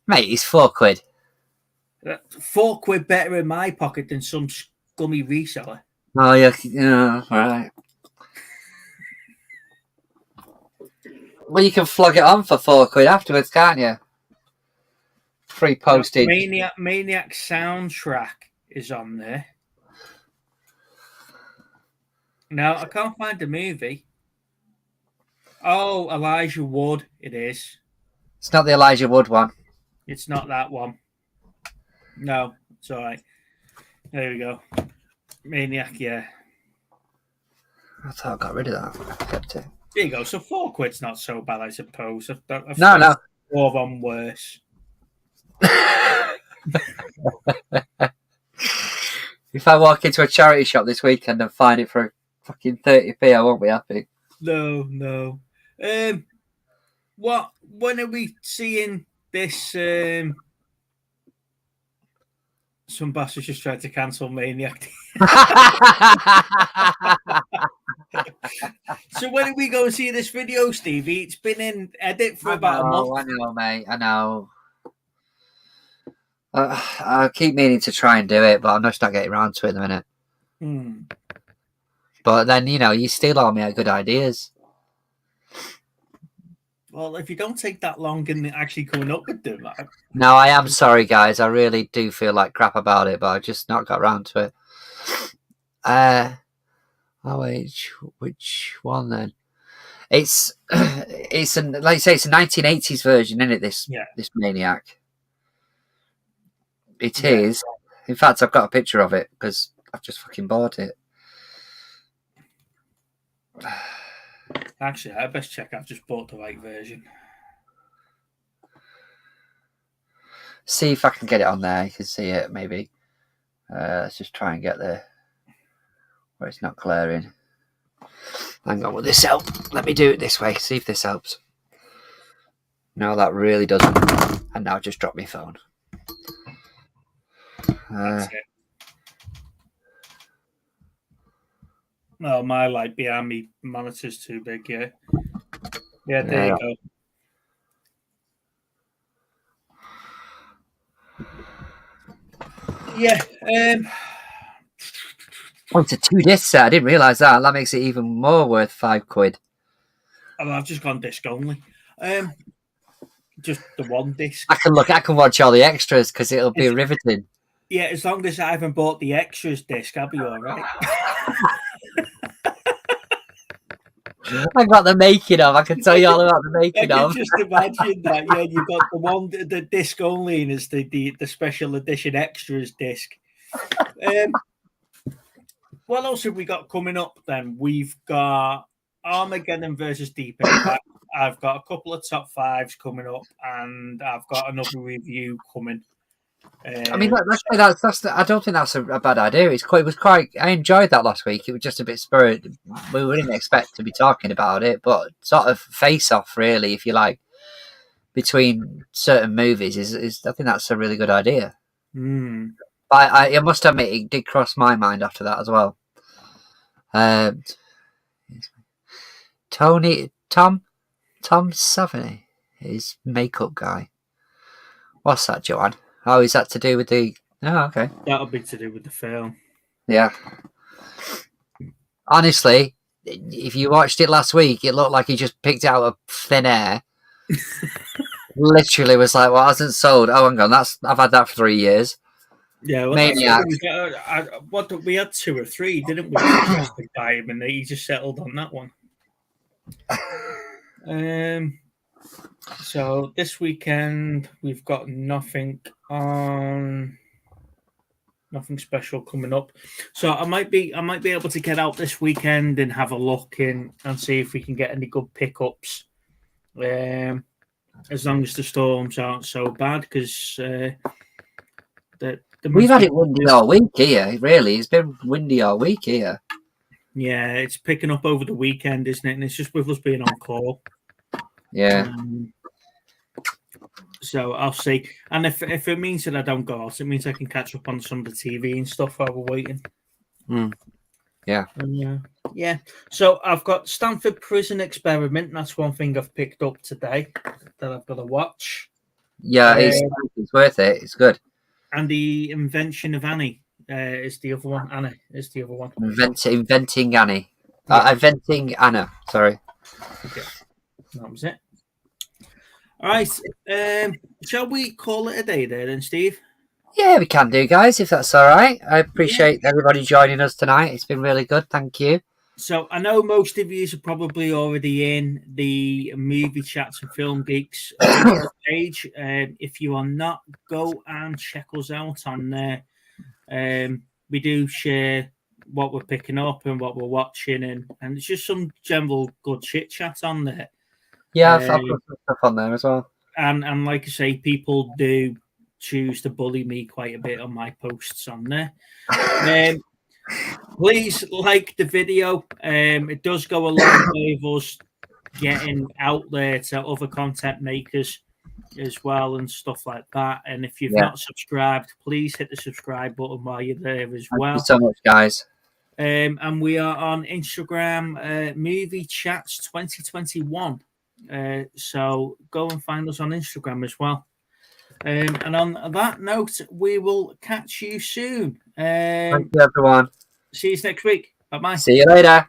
Mate, it's £4. £4 better in my pocket than some scummy reseller. Oh, yeah, right. Well, you can flog it on for £4 afterwards, can't you? Free postage. Maniac soundtrack is on there. No, I can't find the movie. Oh, Elijah Wood, it is. It's not the Elijah Wood one. It's not that one. No, it's all right. There we go. Maniac, yeah. I thought I got rid of that. I kept it. There you go. So £4's not so bad, I suppose. I've No. More of them worse. If I walk into a charity shop this weekend and find it for fucking 30p, I won't be happy. No. When are we seeing this? Some bastards just tried to cancel Maniac. So when are we going to see this video, Stevie? It's been in edit for about a month. I know, mate. I know. I keep meaning to try and do it, but I'm just not getting around to it at the minute. But then, you steal all my good ideas. Well, if you don't take that long in actually coming up with them. No, I am sorry, guys. I really do feel like crap about it, but I've just not got around to it. Which one then? It's like you say, it's a 1980s version, isn't it? This Maniac. It is. In fact, I've got a picture of it because I've just fucking bought it. Actually, I best check I've just bought the right version. See if I can get it on there. You can see it, maybe. Let's just try and get there where it's not glaring. Hang on, will this help? Let me do it this way. See if this helps. No, that really doesn't. And now just drop my phone. That's it. Oh, my light behind me monitor's too big, yeah. Yeah, there you go. Yeah. It's a 2-disc set. I didn't realise that. That makes it even more worth £5. Oh, I've just gone disc only. Just the one disc. I can watch all the extras because it'll be riveting. Yeah, as long as I haven't bought the extras disc, I'll be all right. I got the making of. I can tell you all about the making of. I can just imagine that. Yeah, you've got the disc only, and it's the special edition extras disc. What else have we got coming up then? We've got Armageddon versus Deep Impact. I've got a couple of top fives coming up, and I've got another review coming. I mean, that's I don't think that's a bad idea. It was quite. I enjoyed that last week. It was just a bit spirited. We didn't expect to be talking about it, but sort of face off, really, if you like, between certain movies is. I think that's a really good idea. But I must admit, it did cross my mind after that as well. Tom Savini, his makeup guy. What's that, Joanne? Oh, is that to do with the? Oh, okay. That'll be to do with the film. Yeah. Honestly, if you watched it last week, it looked like he just picked it out of thin air. Literally was like, well, hasn't sold. Oh, hang on, I've had that for 3 years. Yeah, well, Maniac. We had 2 or 3, didn't we? Suggested by him, and he just settled on that one. So this weekend we've got nothing special coming up. So I might be able to get out this weekend and have a look and see if we can get any good pickups. As long as the storms aren't so bad, because we've had it windy all week here. Really, it's been windy all week here. Yeah, it's picking up over the weekend, isn't it? And it's just with us being on call. Yeah. So I'll see. And if it means that I don't go out, it means I can catch up on some of the TV and stuff while we're waiting. Yeah. Yeah. So I've got Stanford Prison Experiment. That's one thing I've picked up today that I've got to watch. Yeah, it's worth it. It's good. And The Invention of Annie is the other one. Anna is the other one. Inventing Annie. Yeah. Inventing Anna. Sorry. Okay. That was it. All right. Shall we call it a day there then, Steve? Yeah, we can do, guys, if that's all right. I appreciate everybody joining us tonight. It's been really good. Thank you. So I know most of you are probably already in the Movie Chats and Film Geeks page. If you are not, go and check us out on there. We do share what we're picking up and what we're watching, and it's just some general good chit chat on there. Yeah, I've put some stuff on there as well. And like I say, people do choose to bully me quite a bit on my posts on there. Please like the video. It does go a long way of us getting out there to other content makers as well and stuff like that. And if you've not subscribed, please hit the subscribe button while you're there as well. Thank you so much, guys. And we are on Instagram, Movie Chats 2021. So go and find us on Instagram as well. And on that note, we will catch you soon. Thank you, everyone. See you next week. Bye-bye. See you later.